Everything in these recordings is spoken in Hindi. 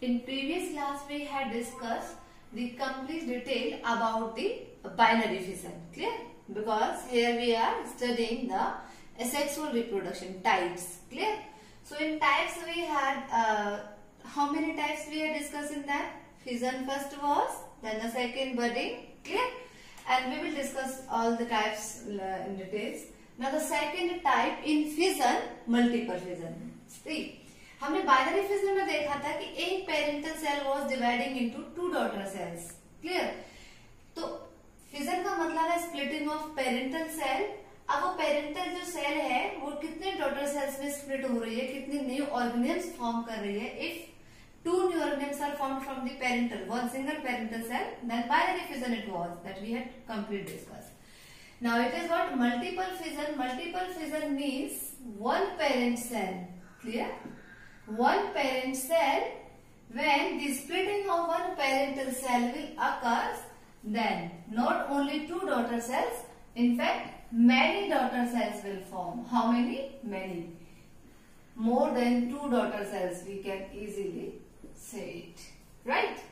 In previous class we had discussed the complete detail about the binary fission. Clear? Because here we are studying the asexual reproduction types. Clear? So in types we had how many types we are discussing that? Fission first was, then the second budding. Clear? And we will discuss all the types in details. Now the second type in fission, multiple fission. See, हमने बाइनरी फिजन में देखा था कि एक parental cell was dividing into two daughter cells. Clear? तो फिजन का मतलब है स्प्लिटिंग ऑफ पेरेंटल सेल. अब वो पेरेंटल जो सेल है वो कितने डॉटर सेल्स में स्प्लिट हो रही है, कितने न्यू ऑर्गेनिम्स फॉर्म कर रही है. If two new organisms are form from the parental one single parental cell, then binary fission it was that we had complete discuss. Now it is what multiple fission. Multiple fission means one parent cell. Clear? One parent cell, when the splitting of one parental cell will occur, then not only two daughter cells, in fact many daughter cells will form. How many? Many. More than two daughter cells we can easily say it. Right?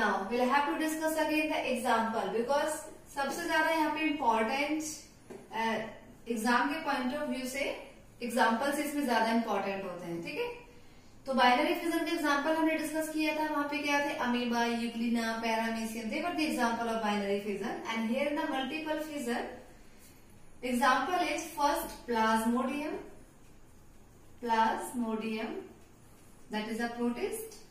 Now we'll have to discuss again the example because सबसे ज्यादा यहाँ पे important एग्जाम के पॉइंट ऑफ व्यू से एग्जाम्पल्स इसमें ज्यादा इंपॉर्टेंट होते हैं. ठीक है? तो बाइनरी फिजन के एग्जांपल हमने डिस्कस किया था. वहां पे क्या थे? Amoeba, Euglena, paramecium. They were the example of binary fission. And here in the multiple fission example is first Plasmodium. Plasmodium that is a protist.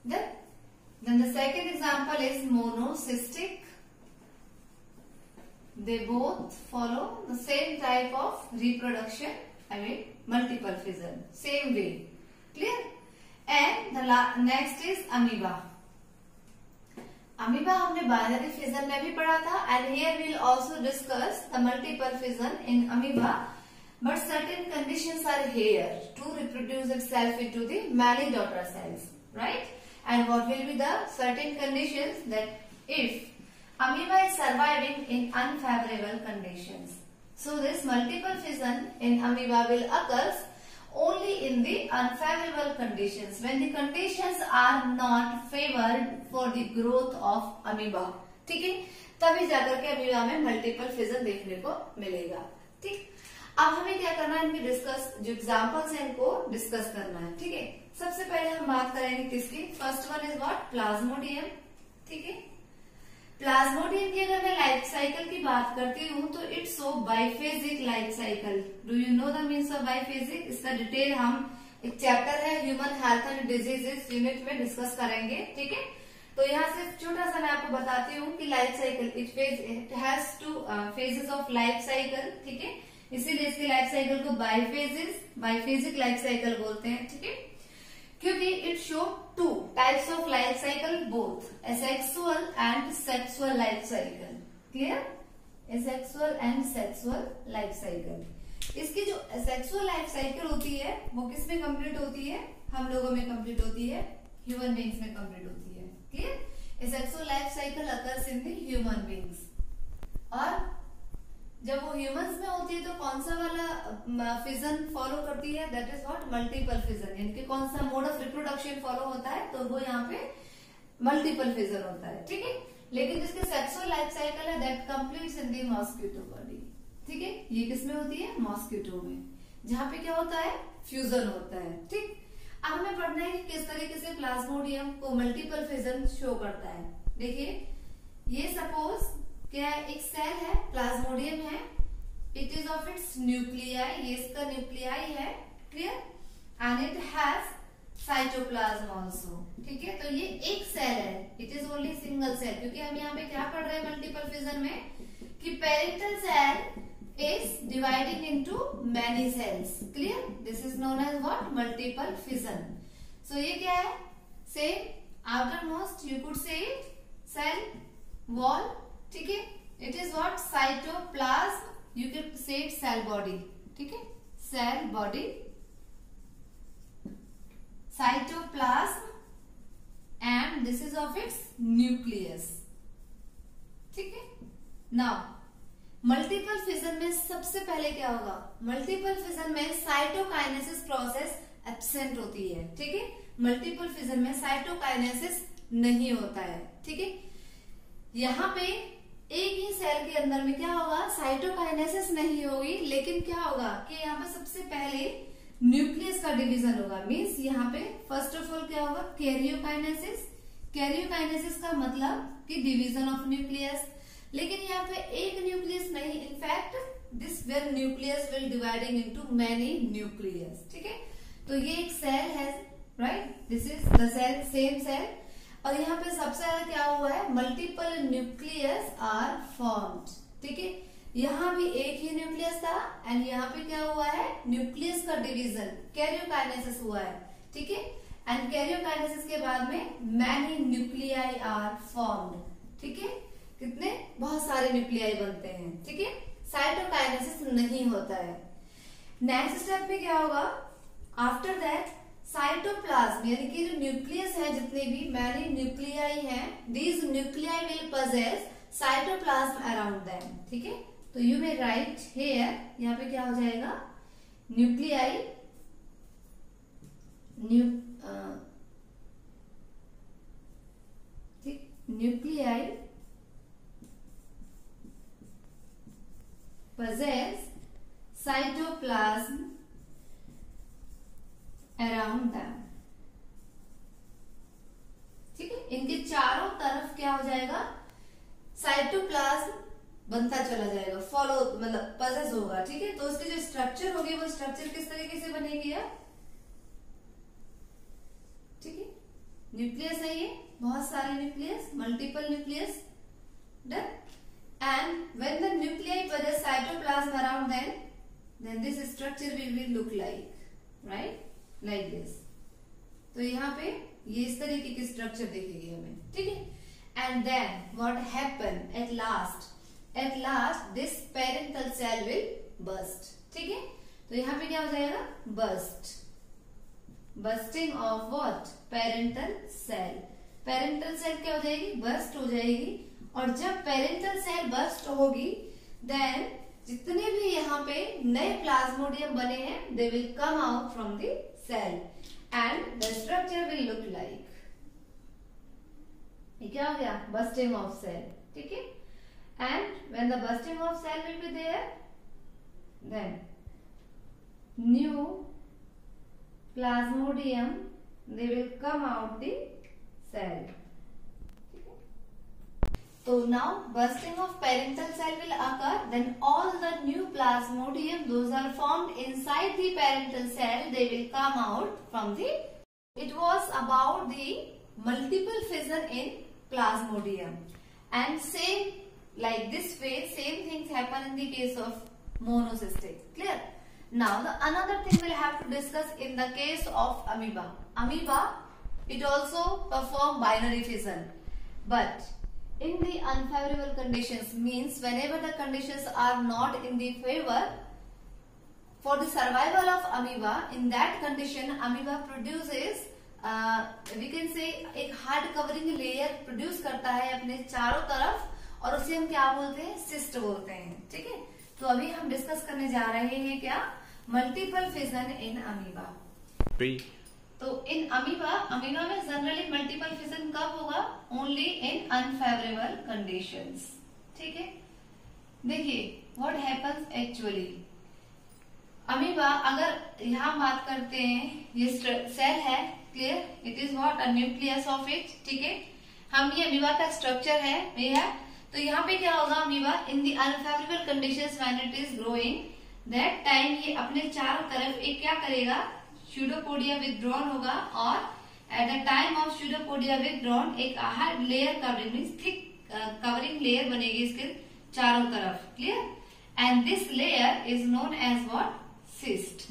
Then the second example is monocystic. They both follow the same type of reproduction. I mean multiple fission, same way. Clear? And the next is amoeba. Amoeba हमने binary fission में भी पढ़ा था. And here we will also discuss the multiple fission in amoeba. But certain conditions are here to reproduce itself into the many daughter cells, right? And what will be the certain conditions? That if amoeba is surviving in unfavorable conditions, so this multiple fission in amoeba will occur only in the unfavorable conditions, when the conditions are not favored for the growth of amoeba. ठीक है? तभी जाकर के अमीबा में मल्टीपल फिजन देखने को मिलेगा. ठीक? अब हमें क्या करना है? इनके डिस्कस जो एग्जांपल्स हैं इनको डिस्कस करना है. ठीक है? सबसे पहले हम बात करेंगे किसकी? First one is what? Plasmodium. ठीक है? प्लाज्मोडियम की अगर मैं लाइफ साइकिल की बात करती हूँ तो it's so biphasic life cycle. Do you know the means of biphasic? इसका डिटेल हम एक चैप्टर है human health and diseases unit में डिस्कस करेंगे. ठीक है? तो यहाँ से छोटा सा मैं आपको बताती हूँ कि life cycle it has two phases of life cycle. ठीक है? इसीलिए इसकी लाइफ साइकिल को बाइफेजिक लाइफ साइकिल बोलते हैं. ठीक है? क्योंकि it show two types of life cycle, both asexual and sexual life cycle. Clear? Asexual and sexual life cycle. इसकी जो एसेक्सुअल लाइफ साइकिल होती है वो किस में कंप्लीट होती है? हम लोगों में कंप्लीट होती है, ह्यूमन बींग्स में कंप्लीट होती है. Clear? Asexual life cycle occurs in the human beings. और जब वो ह्यूमंस में होती है तो कौन सा वाला फिजन फॉलो करती है? That is what? Multiple fission. यानी कौन सा मोड ऑफ रिप्रोडक्शन फॉलो होता है? तो वो यहाँ पे मल्टीपल फिजन होता है. ठीक है? लेकिन जिसके सेक्सुअल लाइफ साइकिल है that completes in the mosquito body. ठीक है? ये किसमें होती है? मॉस्किटो में, जहाँ पे क्या होता है? फ्यूजन होता है. ठीक? अब हमें पढ़ना है कि किस तरीके से प्लाज्मोडियम को मल्टीपल फिजन शो करता है. देखिए, ये सपोज क्या है? एक सेल है, प्लाज्मोडियम है. It is of its nuclei. ये इसका न्यूक्लियाई है. क्लियर? And it has cytoplasm also. ठीक है? तो ये एक सेल है. It is only single cell. क्योंकि हम यहाँ पे क्या पढ़ रहे हैं मल्टीपल फिजन में कि parental cell is dividing into many cells. Clear? This is known as what? Multiple fission. So ये क्या है? Say outermost you could say it cell wall. ठीक है? It is what? Cytoplasm. You can say it cell body. ठीक है? Cell body, cytoplasm, and this is of its nucleus. ठीक है? नाउ मल्टीपल फिजन में सबसे पहले क्या होगा? मल्टीपल फिजन में साइटोकाइनेसिस प्रोसेस एब्सेंट होती है, ठीक है। मल्टीपल फिजन में साइटोकाइनेसिस नहीं होता है, ठीक है। यहाँ पे एक ही सेल के अंदर में क्या होगा, साइटोकाइनेसिस नहीं होगी, लेकिन क्या होगा कि यहाँ पे सबसे पहले न्यूक्लियस का डिवीजन होगा। मीन्स यहाँ पे फर्स्ट ऑफ ऑल क्या होगा, कैरियोकाइनेसिस। कैरियोकाइनेसिस का मतलब कि डिवीजन ऑफ न्यूक्लियस, लेकिन यहाँ पे एक न्यूक्लियस नहीं, in fact this where nucleus will dividing into many nucleus, ठीक है। तो ये एक सेल है, right, this is the cell, same cell. और यहाँ पे सबसे ज्यादा क्या हुआ है, मल्टीपल न्यूक्लियस आर फॉर्म्ड, ठीक है। यहाँ भी एक ही न्यूक्लियस था एंड यहाँ पे क्या हुआ है, न्यूक्लियस का डिवीजन, कैरियोकाइनेसिस हुआ है, ठीक है। एंड कैरियोकाइनेसिस के बाद में मैनी न्यूक्लियाई आर फॉर्म्ड, ठीक है। कितने, बहुत सारे न्यूक्लियाई बनते हैं, ठीक है। साइटोकाइनेसिस नहीं होता है। नेक्स्ट स्टेप में क्या होगा, आफ्टर दैट साइटोप्लाज्म यानी कि जो न्यूक्लियस है, जितने भी मैनी न्यूक्लियाई हैं, these nuclei will possess cytoplasm around them, ठीक है। तो यू मे राइट हियर, यहाँ पे क्या हो जाएगा, न्यूक्लियाई ठीक, nuclei possess cytoplasm around them, ठीक है। इनके चारों तरफ क्या हो जाएगा, साइटोप्लाज्म बनता चला जाएगा, फॉलो मतलब पजेस होगा, ठीक है। तो उसकी जो स्ट्रक्चर होगी वो स्ट्रक्चर किस तरीके से बनेगी, ठीक है। न्यूक्लियस है ये, बहुत सारे nucleus, multiple nucleus, done. And when the nuclei possess cytoplasm around them, then this structure will look like, right, like this. तो यहाँ पे ये इस तरीके की स्ट्रक्चर दिखेगी हमें, ठीक है। And then what happen at last? At last this parental cell will burst, ठीक है। तो यहाँ पे क्या हो जाएगा, burst, bursting of what? Parental cell. Parental cell क्या हो जाएगी, burst हो जाएगी। और जब पेरेंटल सेल बर्स्ट होगी, देन जितने भी यहाँ पे नए प्लाज्मोडियम बने हैं, they will come out from the cell and the structure will look like, ये क्या हो गया, बर्स्टिंग ऑफ सेल, ठीक है। And when the bursting of cell will be there, then new plasmodium they will come out the cell. So now bursting of parental cell will occur, then all the new plasmodium, those are formed inside the parental cell, they will come out from the, it was about the multiple fission in plasmodium, and same like this way, same things happen in the case of monocystic, clear? Now the another thing we'll have to discuss in the case of amoeba. Amoeba, it also perform binary fission, but in the unfavorable conditions, means whenever the conditions are not in the favor for the survival of amoeba, in that condition amoeba produces we can say एक hard covering layer produce करता है अपने चारों तरफ, और उसे हम क्या बोलते हैं, सिस्ट बोलते हैं, ठीक है। तो अभी हम डिस्कस करने जा रहे हैं क्या, मल्टीपल फिजन इन अमीबा। तो इन अमीबा में जनरली मल्टीपल फिजन कब होगा, ओनली इन अनफेवरेबल कंडीशंस, ठीक है। देखिए व्हाट हैपेंस एक्चुअली, अमीबा अगर यहाँ बात करते हैं, ये सेल है, clear, it is what, a nucleus of it, ठीक है। हम ये अमीबा का स्ट्रक्चर है, ये है। तो यहाँ पे क्या होगा, amoeba in the unfavourable conditions when it is growing, that time ये अपने चारों तरफ एक क्या करेगा, स्यूडोपोडिया विथड्रॉन होगा, और at the time of pseudopodia withdrawn एक hard layer covering means thick covering layer बनेगी इसके चारों तरफ, clear. And this layer is known as what, cyst.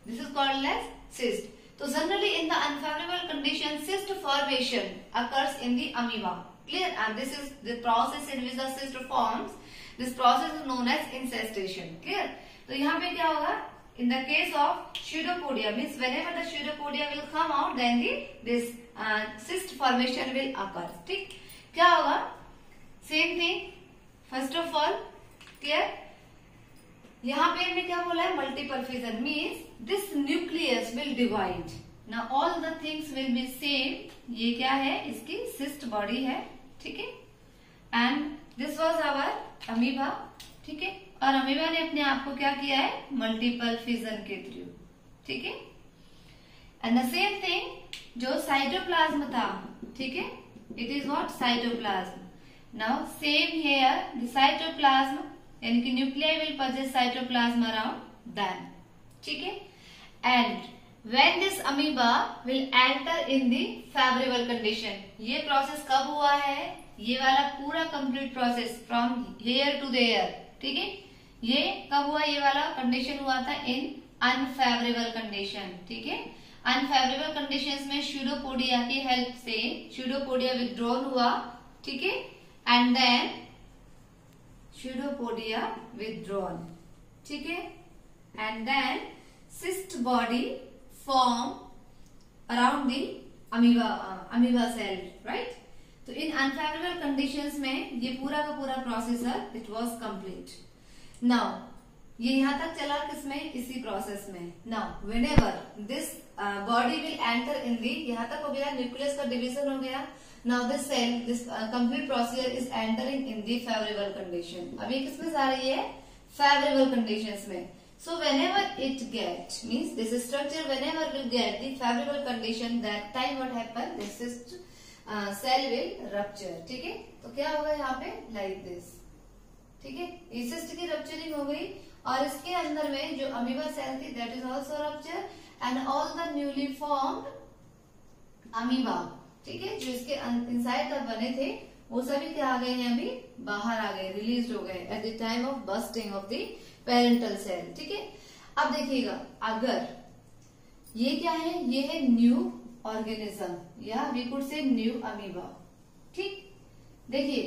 This is called as cyst. So generally in the unfavorable condition, cyst formation occurs in the amoeba, clear, and this is the process in which the cyst forms. This process is known as incestation, clear. तो यहाँ पे क्या होगा, in the case of pseudopodia, means whenever the pseudopodia will come out, then this cyst formation will occur, ठीक। क्या होगा, same thing, first of all, clear, यहाँ पे हमने क्या बोला है, multiple fission means this nucleus will divide. Now all the things will be same. ये क्या है, इसकी सिस्ट बॉडी है, ठीक है, and this was our amoeba, ठीक है, और अमीबा ने अपने आप को क्या किया है, मल्टीपल फिजन के थ्रू, ठीक है। एंड द सेम थिंग जो साइटोप्लाज्म था, ठीक है, it is what, cytoplasm. Now same here the cytoplasm यानी कि nuclei will possess cytoplasm around them, ठीक है। And when this amoeba will enter in the favorable condition, ये प्रोसेस कब हुआ है, ये वाला पूरा complete process from here to there, ठीक है, ये कब हुआ, ये वाला कंडीशन हुआ था इन अनफेवरेबल कंडीशन, ठीक है। अनफेवरेबल कंडीशंस में स्यूडोपोडिया की हेल्प से स्यूडोपोडिया विथड्रॉन हुआ, ठीक है, एंड देन स्यूडोपोडिया विथड्रॉन, ठीक है, and then cyst body form around the amoeba cell, right? तो इन unfavorable conditions में ये पूरा का पूरा process it was complete. Now ये यहाँ तक चला किसमें, इसी प्रोसेस में. Now whenever this body will enter in the, यहाँ तक हो गया, न्यूक्लियस का डिवीजन हो गया. Now this cell, this complete procedure is entering in the favorable condition. अब ये किसमें जा रही है, favorable conditions में. So whenever it get, means this structure whenever will get the favorable condition, that time what happen, this cell will rupture, ठीक है. तो क्या होगा यहाँ पे, like this, ठीक है, इस सिस्ट की रप्चरिंग हो गई और इसके अंदर में जो अमीबा सेल थी that is also rupture and all the newly formed amoeba, ठीक है, जो इसके इनसाइड तक बने थे वो सभी क्या आ गए हैं, अभी बाहर आ गए, रिलीज हो गए at the time of bursting of the parental cell, ठीक है. अब देखिएगा, अगर ये क्या है, ये है न्यू ऑर्गेनिज्म या we could say new amoeba, ठीक. देखिए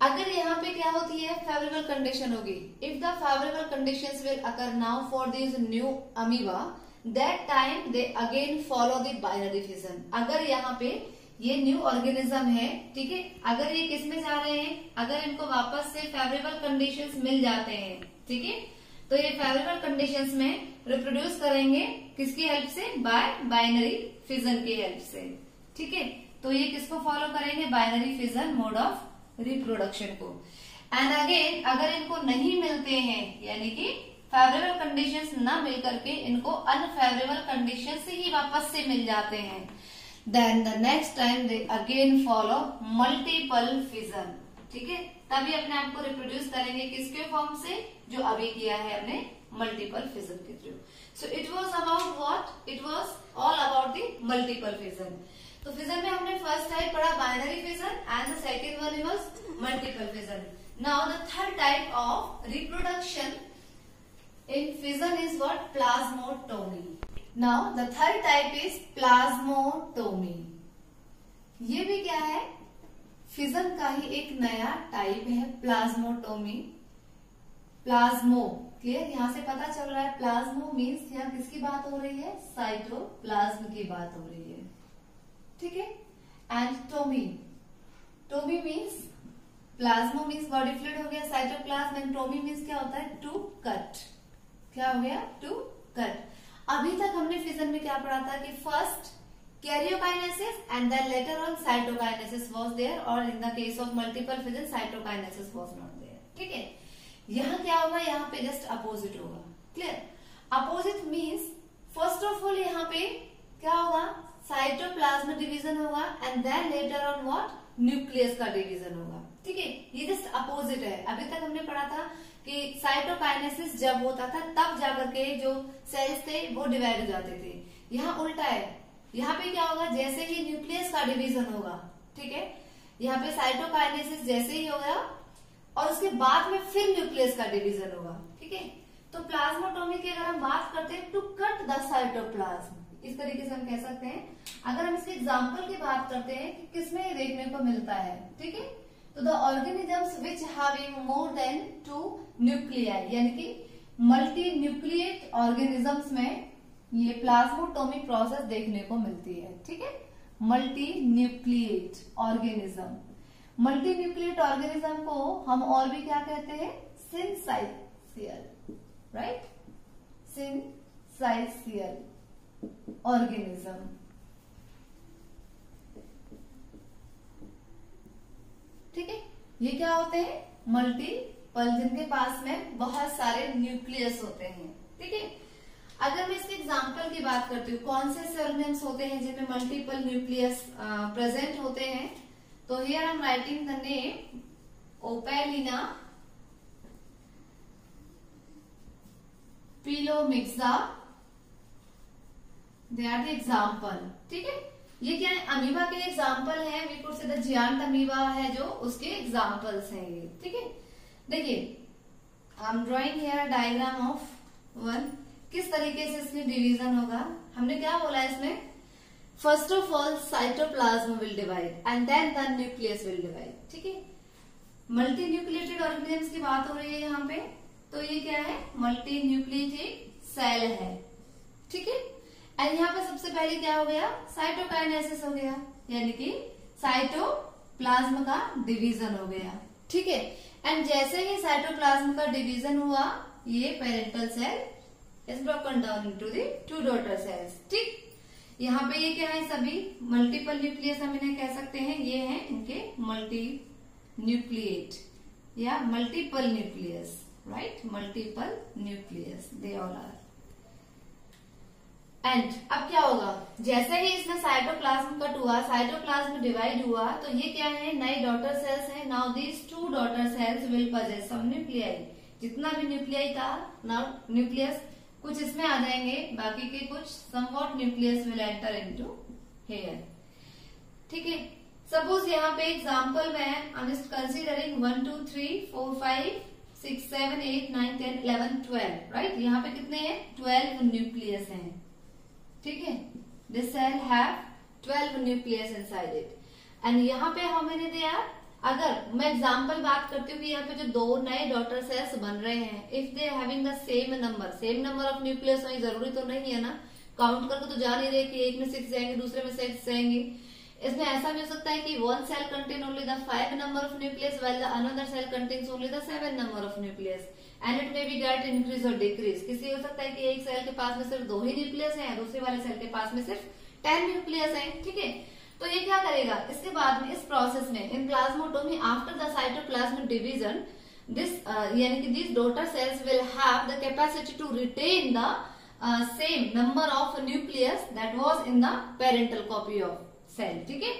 अगर यहाँ पे क्या होती है, फेवरेबल कंडीशन होगी. If the favourable conditions will occur now for this new amoeba, that time they again follow the binary fission. अगर यहाँ पे ये न्यू ऑर्गेनिज्म है, ठीक है, अगर ये किस में जा रहे हैं, अगर इनको वापस से फेवरेबल कंडीशंस मिल जाते हैं, ठीक है, तो ये फेवरेबल कंडीशंस में रिप्रोड्यूस करेंगे किसकी हेल्प से, बाय बाइनरी फिजन की हेल्प से, ठीक है. तो ये किसको फॉलो करेंगे, binary fission mode of reproduction को. एंड अगेन अगर इनको नहीं मिलते हैं, यानी कि फेवरेबल कंडीशंस ना मिल करके इनको अनफेवरेबल कंडीशन से ही वापस से मिल जाते हैं, then the next time they again follow multiple fission, ठीक है, तभी अपने आप को रिप्रोड्यूस करेंगे किसके फॉर्म से, जो अभी किया है हमने मल्टीपल फिजन के through. So it was about what, it was all about the multiple fission. तो फिजन में हमने फर्स्ट टाइप पढ़ा binary fission and the second one was multiple fission. Now the third type of reproduction in fission is what, plasmotomy. Now the third type is plasmotomy. ये भी क्या है, फिजन का ही एक नया टाइप है, प्लाज्मोटोमी. प्लाज्मो, क्लियर, यहाँ से पता चल रहा है प्लाज्मो मीन्स यहाँ किसकी बात हो रही है, साइटोप्लाज्म की बात हो रही है, ठीक है. And tomy, tomy means, plasmo means body fluid हो गया, साइटोप्लाज्म, एंड टोमी मीन्स क्या होता है, टू कट. क्या हो गया, टू कट. अभी तक हमने फिजन में क्या पढ़ा था कि first karyokinesis and then later on cytokinesis was there, और in the case of multiple fission cytokinesis was not there, ठीक है. यहाँ क्या होगा, यहाँ पे जस्ट अपोजिट होगा, clear. Opposite means first of all यहाँ पे क्या होगा, साइटोप्लाज्म डिवीजन होगा and then later on what, nucleus का डिवीजन होगा, ठीक है. ये जस्ट अपोजिट है. अभी तक हमने पढ़ा था कि साइटोकाइनेसिस जब होता था तब जाकर के जो सेल्स थे वो डिवाइड हो जाते थे. यहाँ उल्टा है, यहाँ पे क्या होगा, जैसे ही न्यूक्लियस का डिवीजन होगा, ठीक है, यहाँ पे साइटोकाइनेसिस जैसे ही होगा और उसके बाद में फिर न्यूक्लियस का डिवीजन होगा, ठीक है. तो प्लाज्मोटोमी की अगर हम बात करते हैं, टू कट द साइटोप्लाज्म, इस तरीके से हम कह सकते हैं. अगर हम इसके एग्जाम्पल की बात करते हैं कि किसमें ये देखने को मिलता है, ठीक है, तो the organisms which having more than 2 nuclei, यानी कि मल्टी न्यूक्लिएट ऑर्गेनिजम्स में ये प्लाज्मोटोमी प्रोसेस देखने को मिलती है, ठीक है. Multi nucleate organism, multi nucleate organism को हम और भी क्या कहते हैं, सिंसाइट, right? Syncytial organism. ठीक है, ये क्या होते हैं? मल्टीपल, जिनके पास में बहुत सारे न्यूक्लियस होते हैं। ठीक है, अगर मैं इसके एग्जाम्पल की बात करती हूँ, कौन से सेल ऑर्गेनिम्स होते हैं जिनमें मल्टीपल न्यूक्लियस प्रेजेंट होते हैं, तो here I am writing the name Opalina, Pelomyxa, they are the example. ठीक है, ये क्या है? अमीबा के एग्जाम्पल है। We could say the giant amoeba है जो उसके एग्जाम्पल्स हैं ये। ठीक है, देखिए I am drawing here a diagram of one. किस तरीके से इसमें डिवीजन होगा? हमने क्या बोला है इसमें? First of all cytoplasm will divide and then the nucleus will divide. ठीक है, मल्टी न्यूक्लिएटेड ऑर्गेनिजम्स की बात हो रही है यहाँ पे, तो ये क्या है? मल्टी न्यूक्लिएटेड सेल है। ठीक है, एंड यहाँ पे सबसे पहले क्या हो गया? साइटोकाइनेसिस हो गया, यानी कि साइटोप्लाज्म का डिवीजन हो गया। ठीक है, एंड जैसे ही साइटोप्लाज्म का डिवीजन हुआ, ये parental cell is broken down into the two daughter cells. ठीक, यहाँ पे ये क्या है? सभी मल्टीपल न्यूक्लियस हम इन्हें कह सकते हैं। ये हैं इनके मल्टी न्यूक्लिएट या multiple nucleus, right? Multiple nucleus they all are. And अब क्या होगा? जैसे ही इसमें साइटोप्लाज्म कट हुआ, साइटोप्लाज्म डिवाइड हुआ, तो ये क्या है? नई डॉटर सेल्स हैं। Now these two daughter cells will possess some nuclei. जितना भी न्यूक्लियाई था, नाउ न्यूक्लियस कुछ इसमें आ जाएंगे, बाकी के कुछ somewhat nucleus will enter into here. ठीक है, सपोज यहाँ पे एग्जाम्पल में I am just considering 1 2 3 4 5 6 7 8 9 10 11 12, right? यहाँ पे कितने हैं? 12 न्यूक्लियस हैं। ठीक है, this cell have 12 nucleus inside it. And यहाँ पे हाउ मेनी दे आर? अगर मैं एग्जाम्पल बात करती हूँ कि यहाँ पे जो दो नए डॉटर सेल्स बन रहे हैं, if they having the same number of nucleus होनी जरूरी तो नहीं है ना, काउंट करके तो जान ही रहे कि एक में 6 जाएंगे, दूसरे में 6 जाएंगे। इसमें ऐसा भी हो सकता है कि one cell contain only the 5 number of nucleus while the another cell contains only the 7 number of nucleus and it may be get increase or decrease। किसी हो सकता है कि एक सेल के पास में सिर्फ 2 ही न्यूक्लियस है, दूसरे वाले सेल के पास में सिर्फ 10 न्यूक्लियस है। ठीक है, तो ये क्या करेगा? इसके बाद में इस प्रोसेस में in plasmotomy after the cytoplasmic division this यानी कि these daughter cells will have the capacity to retain the same number of nucleus that was in the parental copy of cell। ठीक है,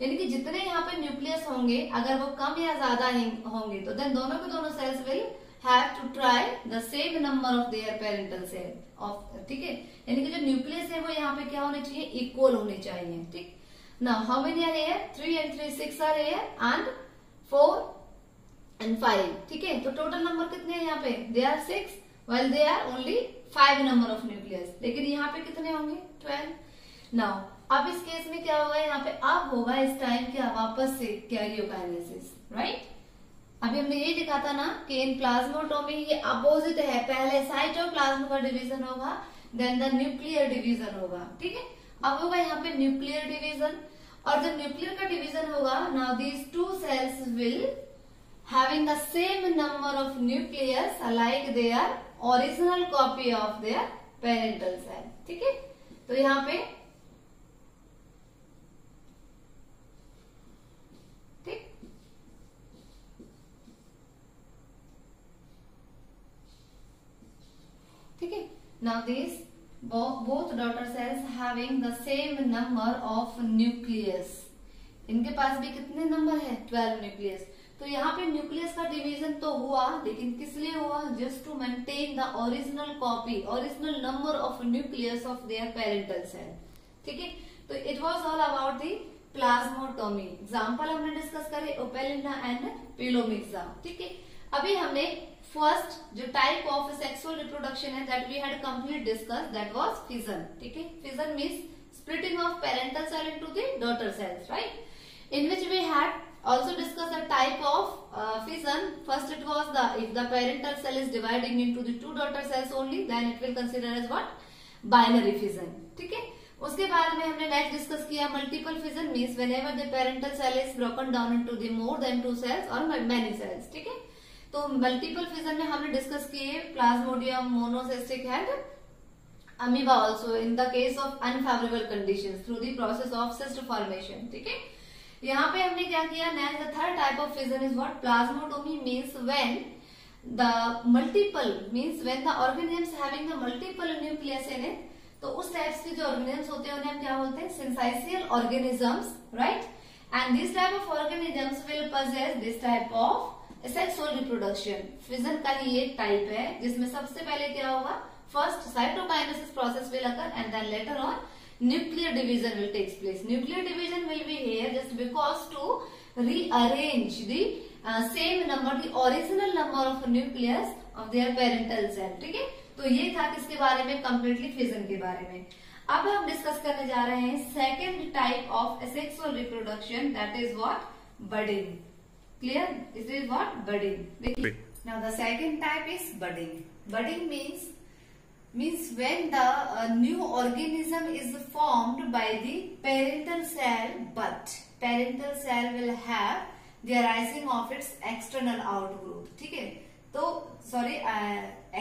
यानी कि जितने यहाँ पे न्यूक्लियस होंगे, अगर वो कम या ज्यादा होंगे, तो देन दोनों के दोनों cells will have to try the same number of their parental cell of. ठीक है, यानी कि जो न्यूक्लियस है वो यहाँ पे क्या होने चाहिए? इक्वल होने चाहिए। ठीक, now how many are here? 3 and 3 6 are here and 4 and 5। ठीक है, तो टोटल नंबर कितने हैं यहाँ पे? They are 6 while they are only 5 number of nucleus. लेकिन यहाँ पे कितने होंगे? 12। नाउ अब इस केस में क्या होगा? यहाँ पे अब होगा इस टाइम क्या? वापस से कैरियोकाइनेसिस, राइट? अभी हमने ये लिखा था ना कि इन प्लाज्मोटोमी ये अपोजिट है। पहले साइटोप्लाज्म का डिवीजन होगा, देन द न्यूक्लियर डिवीजन होगा। ठीक है, अब होगा यहाँ पे न्यूक्लियर डिवीजन, और जब न्यूक्लियर का डिवीजन होगा, now these two cells will having the same number of nucleus like their original copy of their parental cell. ठीक है, तो यहाँ पे ठीक है, now these both daughter cells having the same number of nucleus। इनके पास भी कितने नंबर है? 12 न्यूक्लियस। तो यहाँ पे न्यूक्लियस का डिवीजन तो हुआ, लेकिन किस लिए हुआ? Just to maintain the original copy, original number of nucleus of their parental cell. ठीक है, तो it was all about the plasmotomy. Example हमने डिस्कस करे ओपेलिना एंड पिलोमिक्सा। ठीक है, अभी हमने फर्स्ट जो टाइप ऑफ सेक्सुअल रिप्रोडक्शन है that we had complete discuss, that was fission. ठीक है, fission means splitting of parental cell into the daughter cells, right? In which we had also discussed the type of fission. First it was the if the parental cell is dividing into the two daughter cells only, then it will consider as what? Binary fission. ठीक है, उसके बाद में हमने नेक्स्ट डिस्कस किया multiple fission means whenever the parental cell is broken down into the more than two cells or many cells. ठीक है, तो मल्टीपल फिजन में हमने डिस्कस किए Plasmodium, Monocystis and amoeba also in the case of unfavourable conditions through the process of cyst formation. ठीक है, यहाँ पे हमने क्या किया, next the third type of fission is what, plasmotomy means when the multiple means when the organisms having the multiple nucleus in it, तो उस टाइप्स के जो ऑर्गेनिजम्स होते हैं उन्हें हम क्या बोलते हैं, syncytial organisms, right. And this type of organisms will possess this type of asexual reproduction। Fission का ही एक टाइप है जिसमें सबसे पहले क्या होगा, first cytokinesis process will occur and then later on nuclear division will take place। Nuclear division will be here just because to rearrange the same number, the original number of nucleus of their parental cell। ठीक है, तो ये था किसके बारे में, कंप्लीटली फिजन के बारे में। अब हम डिस्कस करने जा रहे हैं second type of asexual reproduction, that is what, budding. Clear, this is what, budding. देखिए, now the second type is budding. Budding means when the new organism is formed by the parental cell, but parental cell will have the arising of its external outgrowth। ठीक है, तो सॉरी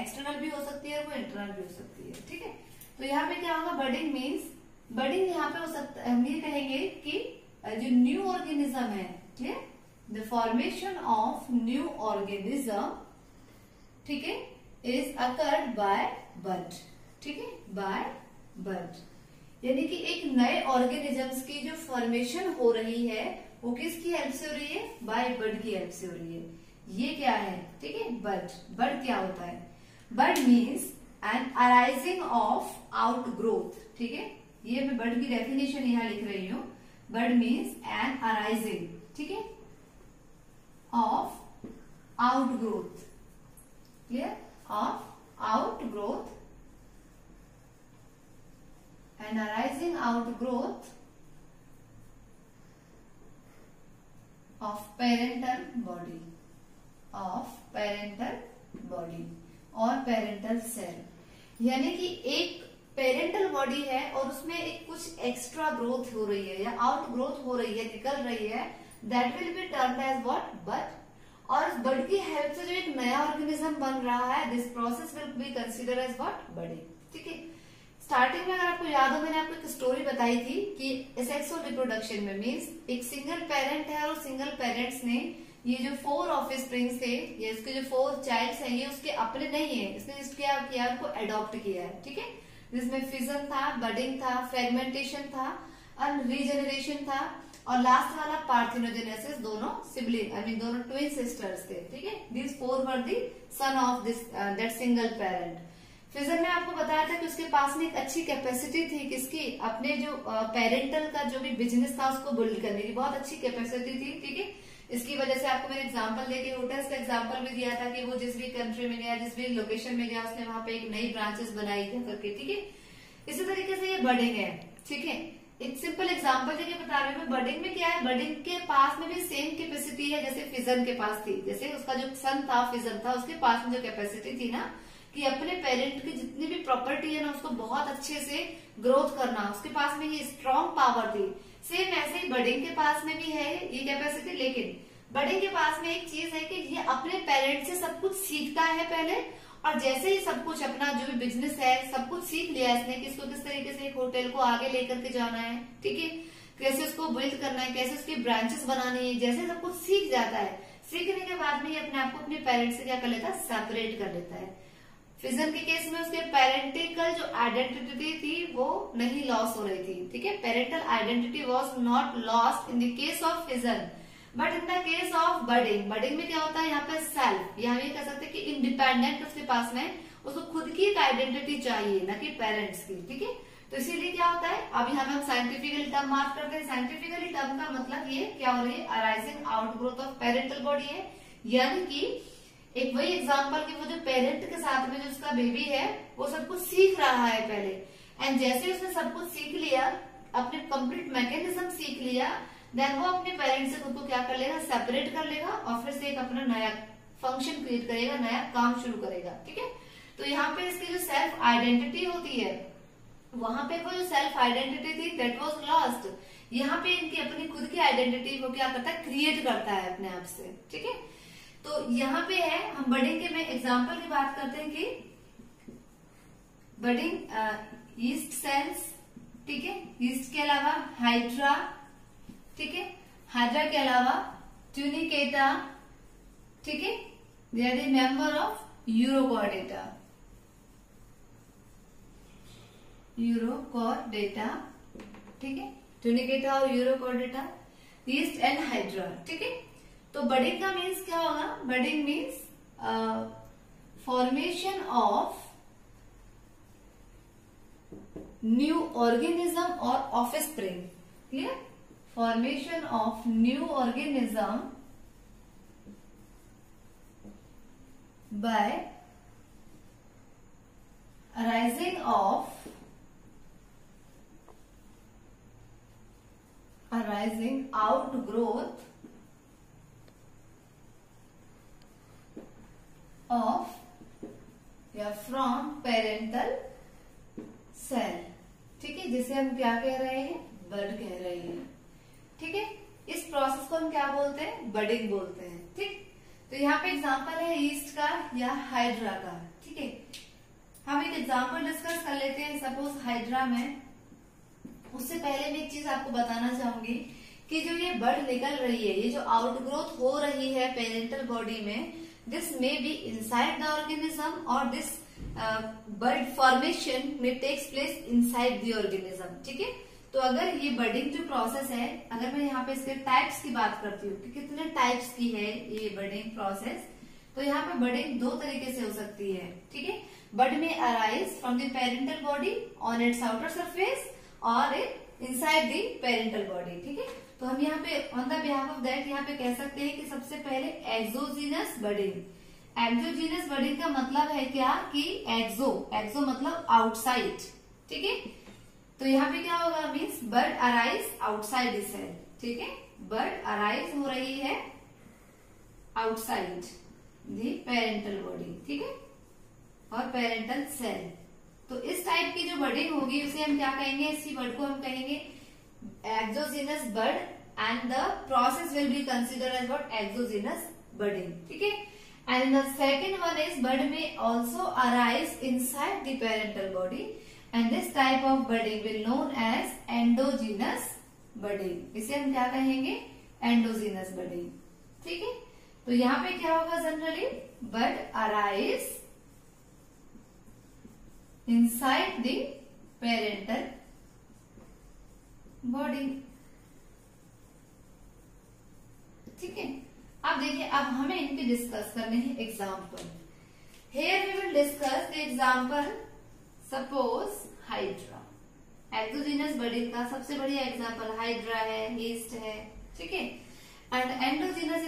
एक्सटर्नल भी हो सकती है, वो इंटरनल भी हो सकती है। ठीक है, तो यहाँ पे क्या होगा, बडिंग मीन्स, बडिंग यहाँ पे हो सकता है, हम ये कहेंगे कि जो न्यू ऑर्गेनिज्म है, clear, the formation of new organism, ठीक है, इज अकर्ड बाय बड। ठीक है, बाय बड, यानी कि एक नए ऑर्गेनिजम्स की जो फॉर्मेशन हो रही है वो किसकी हेल्प से हो रही है, बाय बड की हेल्प से हो रही है। ये क्या है, ठीक है, बड। बड क्या होता है, bud means an arising of outgrowth. ठीक है, ये मैं बड की डेफिनेशन यहां लिख रही हूं। बड मीन्स एन अराइजिंग, ठीक है, of outgrowth, clear, of outgrowth, an arising outgrowth of parental body, of parental body और parental cell। यानी कि एक पेरेंटल बॉडी है और उसमें एक कुछ एक्स्ट्रा ग्रोथ हो रही है या आउट ग्रोथ हो रही है, निकल रही है, that will be termed as what, bud. और इस बड की हेल्प से जो एक नया ऑर्गेनिज्म बन रहा है, this process will be consider as what, budding. ठीक है, स्टार्टिंग में अगर आपको याद हो, मैंने आपको एक स्टोरी बताई थी कि एसेक्सुअल रिप्रोडक्शन में मीन्स एक सिंगल पेरेंट है और सिंगल पेरेंट्स ने ये जो 4 ऑफस्प्रिंग्स थे, ये इसके जो 4 चाइल्ड्स हैं, ये उसके अपने नहीं है, इसने क्या किया, उनको अडॉप्ट किया है। ठीक है, जिसमें फिजन था, बडिंग था, फ्रेगमेंटेशन था और रीजेनरेशन था, और लास्ट वाला पार्थिनोजेनेसिस। दोनों सिबलिंग, आई मीन दोनों ट्विन सिस्टर्स थे। ठीक है, these 4 were the son of this that single parent. Fission में आपको बताया था कि उसके पास में एक अच्छी कैपेसिटी थी, किसकी, अपने जो पेरेंटल का जो भी बिजनेस था उसको बिल्ड करने की बहुत अच्छी कैपेसिटी थी। ठीक है, इसकी वजह से आपको मैंने एग्जांपल देके होटल्स का एग्जांपल भी दिया था कि वो जिस भी कंट्री में गया, जिस भी लोकेशन में गया, उसने वहां पे एक नई ब्रांचेस बनाई थी करके। ठीक है, इसी तरीके से ये बडिंग है। ठीक है, एक सिंपल एग्जांपल देके बता रही हूँ। बडिंग में क्या है, बडिंग के पास में भी सेम कैपेसिटी है जैसे फिजन के पास थी। जैसे उसका जो सन था, फिजन था, उसके पास में जो कैपेसिटी थी ना कि अपने पेरेंट की जितनी भी प्रॉपर्टी है ना उसको बहुत अच्छे से ग्रोथ करना, उसके पास में ये स्ट्रॉन्ग पावर थी। सेम ऐसे ही बडिंग के पास में भी है ये कैपेसिटी, लेकिन बडिंग के पास में एक चीज है कि ये अपने पेरेंट से सब कुछ सीखता है पहले, और जैसे ही सब कुछ अपना जो भी बिजनेस है सब कुछ सीख लिया इसने कि इसको किस तरीके से एक होटल को आगे लेकर के जाना है, ठीक है, कैसे उसको बिल्ड करना है, कैसे उसकी ब्रांचेस बनानी है, जैसे सब कुछ सीख जाता है, सीखने के बाद में ये अपने आप को अपने पेरेंट्स से क्या कर लेता है, सेपरेट कर लेता है। फिजन के केस में उसके पेरेंटिकल जो आइडेंटिटी थी वो नहीं लॉस हो रही थी। ठीक है, parental identity was not lost in the case of fission, but in the case of budding, budding में क्या होता है, यहाँ पे सेल्फ, यहाँ ये कह सकते हैं कि इंडिपेंडेंट उसके पास में, उसको खुद की एक आइडेंटिटी चाहिए, न कि पेरेंट्स की। ठीक है, तो इसीलिए क्या होता है, अब यहाँ पे हम साइंटिफिकली टर्म मार्क करते हैं। साइंटिफिकली टर्म का मतलब ये क्या हो रही है, arising out growth of parental body है, यानी कि एक वही एग्जाम्पल कि वो जो पेरेंट के साथ में जो उसका बेबी है वो सब कुछ सीख रहा है पहले, एंड जैसे उसने सब कुछ सीख लिया, अपने कंप्लीट मैकेनिज्म सीख लिया, देन वो अपने पेरेंट से खुद को क्या कर लेगा, सेपरेट कर लेगा और फिर से एक अपना नया फंक्शन क्रिएट करेगा, नया काम शुरू करेगा। ठीक है, तो यहाँ पे इसकी जो सेल्फ आइडेंटिटी होती है, वहां पे वो जो सेल्फ आइडेंटिटी थी दैट वाज लॉस्ट, यहाँ पे इनकी अपनी खुद की आइडेंटिटी वो क्या करता है, क्रिएट करता है अपने आप से। ठीक है, तो यहाँ पे है, हम बडिंग के में एग्जाम्पल की बात करते हैं कि बडिंग ईस्ट सेल्स, ठीक है, ईस्ट के अलावा हाइड्रा, ठीक है, हाइड्रा के अलावा ट्यूनिकेटा, ठीक है, they are the member of Urochordata, Urochordata, ठीक है, ट्यूनिकेटा और यूरोकॉर्डेटा, ईस्ट एंड हाइड्रा, ठीक है। तो बडिंग का मीन्स क्या होगा? Budding means formation of new organism और offspring, clear, formation of new organism by arising outgrowth of या from parental cell, ठीक है, जिसे हम क्या कह रहे हैं? बड कह रहे हैं, ठीक है। इस प्रोसेस को हम क्या बोलते हैं? बडिंग बोलते हैं, ठीक। तो यहाँ पे एग्जांपल है ईस्ट का या हाइड्रा का, ठीक है। हम एक एग्जांपल डिस्कस कर लेते हैं, सपोज हाइड्रा में। उससे पहले मैं एक चीज आपको बताना चाहूंगी कि जो ये बड निकल रही है, ये जो आउटग्रोथ हो रही है पेरेंटल बॉडी में, this may be inside the organism और दिस बड फॉर्मेशन में takes place inside the organism, ठीक है। तो अगर ये बडिंग जो प्रोसेस है, अगर मैं यहाँ पे इसके टाइप्स की बात करती हूँ कि कितने टाइप्स की है ये बडिंग प्रोसेस, तो यहाँ पे बडिंग दो तरीके से हो सकती है, ठीक है। बड में arise from the parental body on it's outer surface और इनसाइड द पेरेंटल बॉडी, ठीक है। तो हम यहाँ पे on the behalf of that यहाँ पे कह सकते हैं कि सबसे पहले एक्सोजीनस बडिंग। एक्सोजीनस बडिंग का मतलब है क्या कि एक्सो मतलब आउटसाइड, ठीक है। तो यहाँ पे क्या होगा? Means bud arise outside the cell, ठीक है, बड अराइज हो रही है आउटसाइड द पेरेंटल बॉडी, ठीक है, और पेरेंटल सेल। तो इस टाइप की जो बडिंग होगी उसे हम क्या कहेंगे? इसी बड को हम कहेंगे exogenous bud and the process will be considered as what? Exogenous budding, ठीक है। And the second one is bud may also arise inside the parental body and this type of budding will known as endogenous budding। इसे हम क्या कहेंगे? endogenous budding, ठीक है। तो यहाँ पे क्या होगा? Generally bud arise inside the parental body, ठीक है। अब देखिए, अब हमें इनके डिस्कस करने हैं example. Here we will discuss the example। Suppose hydra, exogenous budding का सबसे बढ़िया एग्जांपल हाइड्रा है, ईस्ट है, ठीक है। एंड एंडोजीनस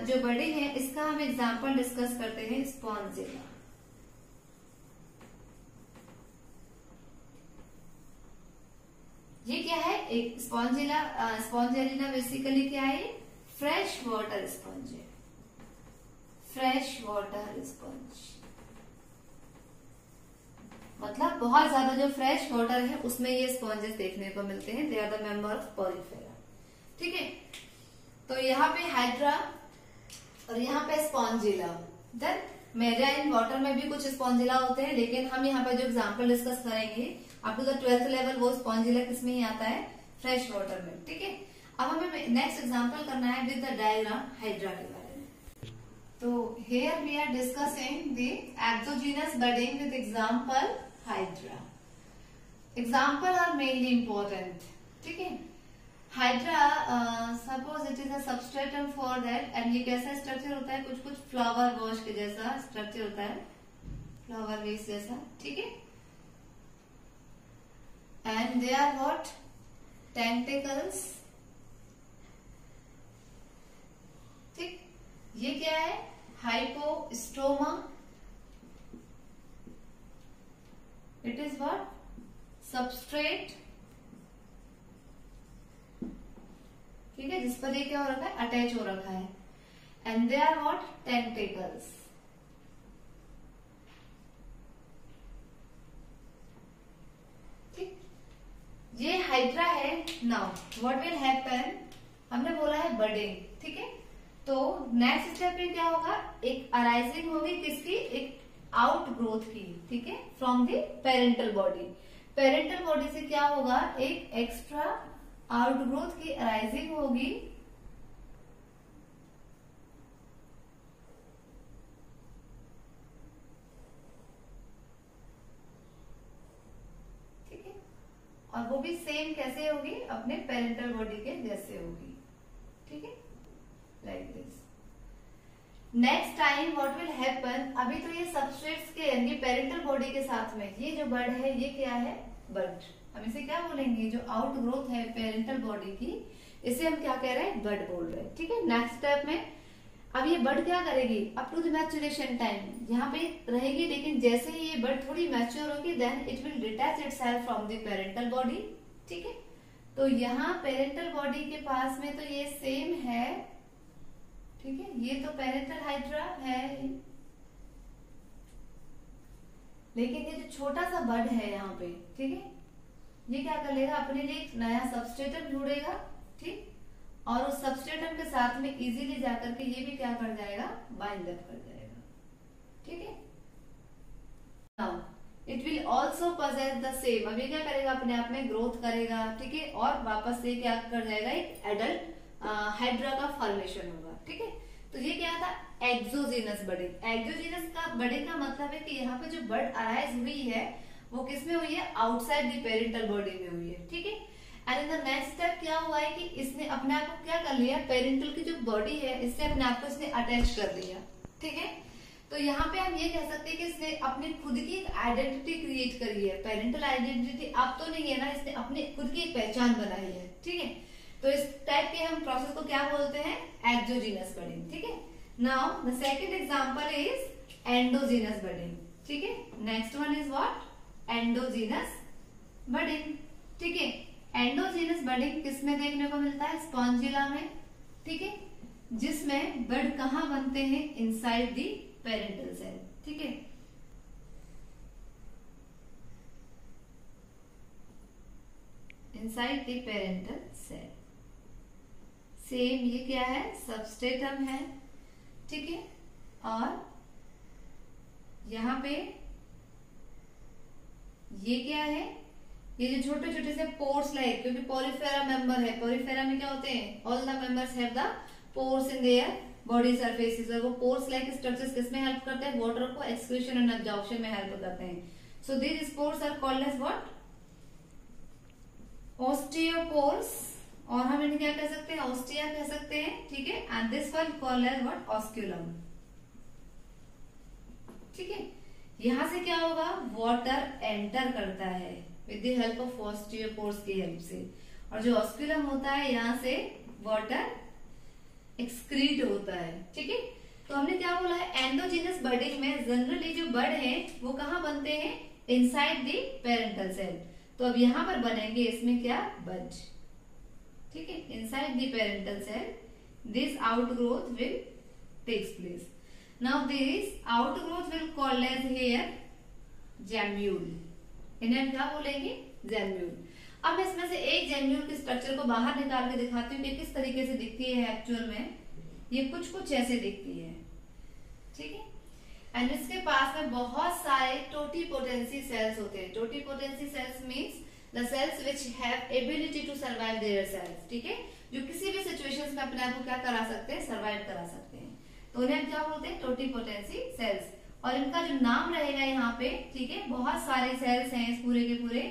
जो बडिंग है, इसका हम एग्जांपल डिस्कस करते हैं स्पॉन्जिला। ये क्या है? एक स्पॉन्जिला, स्पॉन्जिला बेसिकली क्या है? फ्रेश वाटर स्पंज है, फ्रेश वाटर स्पंज मतलब बहुत ज्यादा जो फ्रेश वाटर है उसमें ये स्पॉन्जेस देखने को मिलते हैं। They are the member of Porifera, ठीक है। तो यहाँ पे हाइड्रा और यहाँ पे स्पॉन्जिला। देन मेराइन वाटर में भी कुछ स्पॉन्जिला होते हैं, लेकिन हम यहाँ पे जो एग्जांपल डिस्कस करेंगे up to the 12th level, वो स्पॉन्जिला किसमें ही आता है? फ्रेश वाटर में, ठीक है। अब हमें नेक्स्ट एग्जांपल करना है विद द डायग्राम हाइड्रा के बारे में। तो here we are discussing the exogenous budding with example Hydra. Example are mainly important, ठीक है। Hydra suppose it is a substratum for that, and ये कैसा स्ट्रक्चर होता है? कुछ कुछ फ्लावर वॉश के जैसा स्ट्रक्चर होता है, फ्लावर वेस जैसा, ठीक है। And they are what? Tentacles, ठीक। ये क्या है? हाइपोस्टोमा। It is what? Substrate, ठीक है, जिस पर ये क्या हो रखा है? अटैच हो रखा है। And they are what? Tentacles, ठीक। ये हाइड्रा है। Now what will happen? हमने बोला है बडिंग, ठीक है। तो नेक्स्ट स्टेप में क्या होगा, एक अराइजिंग होगी किसकी, एक आउट ग्रोथ की, ठीक है, from the parental body. Parental body से क्या होगा, एक एक्स्ट्रा आउट ग्रोथ की अराइजिंग होगी, ठीक है, और वो भी सेम कैसे होगी, अपने पेरेंटल बॉडी के जैसे होगी, ठीक है, like this. Next time what will happen, अभी तो ये सबस्ट्रेट्स के यानी पेरेंटल बॉडी के साथ में ये जो बड है ये क्या है, बड। हम इसे क्या बोलेंगे, जो आउट ग्रोथ है पेरेंटल बॉडी की, इसे हम क्या कह रहे हैं, बड बोल रहे हैं, ठीक है। नेक्स्ट स्टेप में अब ये बड क्या करेगी, up to the maturation time यहाँ पे रहेगी, लेकिन जैसे ही ये बड थोड़ी मैच्योर होगी then it will detach itself from the parental body, ठीक है। तो यहाँ पेरेंटल बॉडी के पास में तो ये सेम है, ठीक है, ये तो पेरेंटल हाइड्रा है, लेकिन ये जो छोटा सा बड है यहाँ पे, ठीक है, ये क्या कर लेगा, अपने लिए एक नया सबस्ट्रेटम ढूंढेगा, ठीक, और उस सबस्ट्रेटम के साथ में इजीली जाकर के ये भी क्या कर जाएगा, बाइंड अप कर जाएगा, ठीक है। Now it will also possess the same, अब ये क्या करेगा, अपने आप में ग्रोथ करेगा, ठीक है, और वापस से क्या कर जाएगा, एक एडल्ट हाइड्रा का फॉर्मेशन होगा, ठीक है। तो ये क्या था, एक्सोजीनस बडिंग। एक्सोजीनस का बडिंग का मतलब है कि यहाँ पे जो बड अराइज हुई है वो किसमें हुई है, आउटसाइड द पेरेंटल बॉडी में हुई है, ठीक है। And in the next step क्या हुआ है कि इसने अपने आप को क्या कर लिया, पेरेंटल की जो बॉडी है इससे अपने आप को इसने अटैच कर दिया, ठीक है। तो यहाँ पे हम ये कह सकते हैं कि इसने अपनी खुद की एक आइडेंटिटी क्रिएट करी है, पेरेंटल आइडेंटिटी अब तो नहीं है ना, इसने अपनी खुद की एक पहचान बनाई है, ठीक है। तो इस टाइप के हम प्रोसेस को क्या बोलते हैं, एक्सोजीनस बडिंग, ठीक है। Now the second example is endogenous budding, ठीक है। Next one is what, endogenous budding, ठीक है। एंडोजीनस बडिंग किसमें देखने को मिलता है, स्पॉन्जिला में, ठीक है, जिसमें बड कहाँ बनते हैं, इनसाइड दी पेरेंटल सेल, ठीक है। Inside the parental cell, same ये क्या है, सबस्ट्रेटम है, ठीक है, और यहाँ पे ये क्या है, ये जो छोटे छोटे से पोर्स लाइक, क्योंकि पॉलीफेरा मेंबर है, पॉलीफेरा में क्या होते हैं, all the members have the pores in their body surfaces, और वो पोर्स लाइक स्ट्रक्चर्स किसमें हेल्प करते हैं, वाटर को एक्सक्रीशन एंड एब्जॉर्प्शन में हेल्प करते हैं। So these spores are called as what, ostiopores, और हम इन्हें क्या कह सकते हैं, ओस्टिया कह सकते हैं, ठीक है। And this one called as what, osculum, ठीक है। यहां से क्या होगा, वाटर एंटर करता है विद द हेल्प ऑफ ऑस्टियोपोर्स की हेल्प से, और जो ऑस्क्यूलम होता है यहाँ से वाटर एक्सक्रीट होता है, ठीक है। तो हमने क्या बोला है, एंडोजीनस बडिंग में जनरली जो बड है वो कहाँ बनते हैं, इनसाइड द पेरेंटल सेल। तो अब यहाँ पर बनेंगे इसमें क्या, बड, ठीक है, inside the parental cell this outgrowth will takes place. Now this outgrowth will called as here gemmule, इन्हें हम क्या बोलेंगे, जेम्यूल। अब मैं इसमें से एक जेम्यूल के स्ट्रक्चर को बाहर निकाल के दिखाती हूँ कि किस तरीके से दिखती है एक्चुअल में, ये कुछ कुछ ऐसे दिखती है, ठीक है। एंड इसके पास में बहुत सारे टोटीपोटेंसी सेल्स होते हैं। Totipotency cells means the cells which have ability to survive their cells, ठीक है, जो किसी भी सिचुएशंस में अपने आप को क्या करा सकते हैं, सर्वाइव करा सकते हैं। तो उन्हें हम क्या बोलते हैं, टोटीपोटेंसी सेल्स, और इनका जो नाम रहेगा यहाँ पे, ठीक है, बहुत सारे सेल्स हैं इस पूरे के पूरे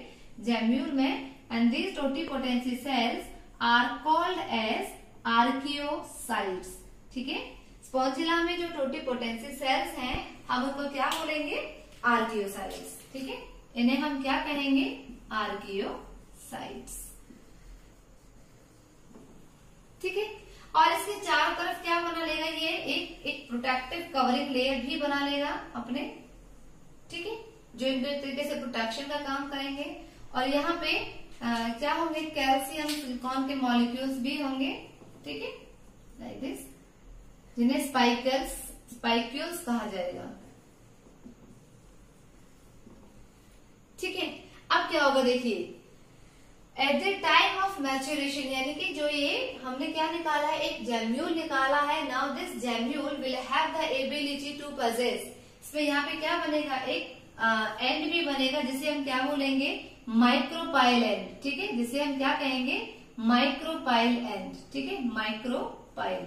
जेम्यूल में, and these totipotency cells are called as archaeocytes, ठीक है। स्पॉन्जिला में जो टोटीपोटेंसी सेल्स हैं हम उनको क्या बोलेंगे, आर्कियोसाइट्स, ठीक है, इन्हें हम क्या कहेंगे, आर्कियोसाइट्स, ठीक है। और इसके चारों तरफ क्या बना लेगा, ये एक प्रोटेक्टिव कवरिंग लेयर भी बना लेगा अपने, ठीक है, जो इनके तरीके से प्रोटेक्शन का काम करेंगे। और यहाँ पे क्या होंगे, कैल्शियम सिलिकॉन के मॉलिक्यूल्स भी होंगे, ठीक है, लाइक दिस, जिन्हें स्पाइक्यूल्स कहा जाएगा, ठीक है। अब क्या होगा देखिए, eight the time of maturation, यानी कि जो ये हमने क्या निकाला है, एक जेम्यूल निकाला है। Now this gemmule will have the ability to possess, इसमें यहाँ पे क्या बनेगा, एक एंड भी बनेगा जिसे हम क्या बोलेंगे, माइक्रोपाइल एंड, ठीक है, जिसे हम क्या कहेंगे, माइक्रोपाइल एंड, ठीक है, माइक्रोपाइल।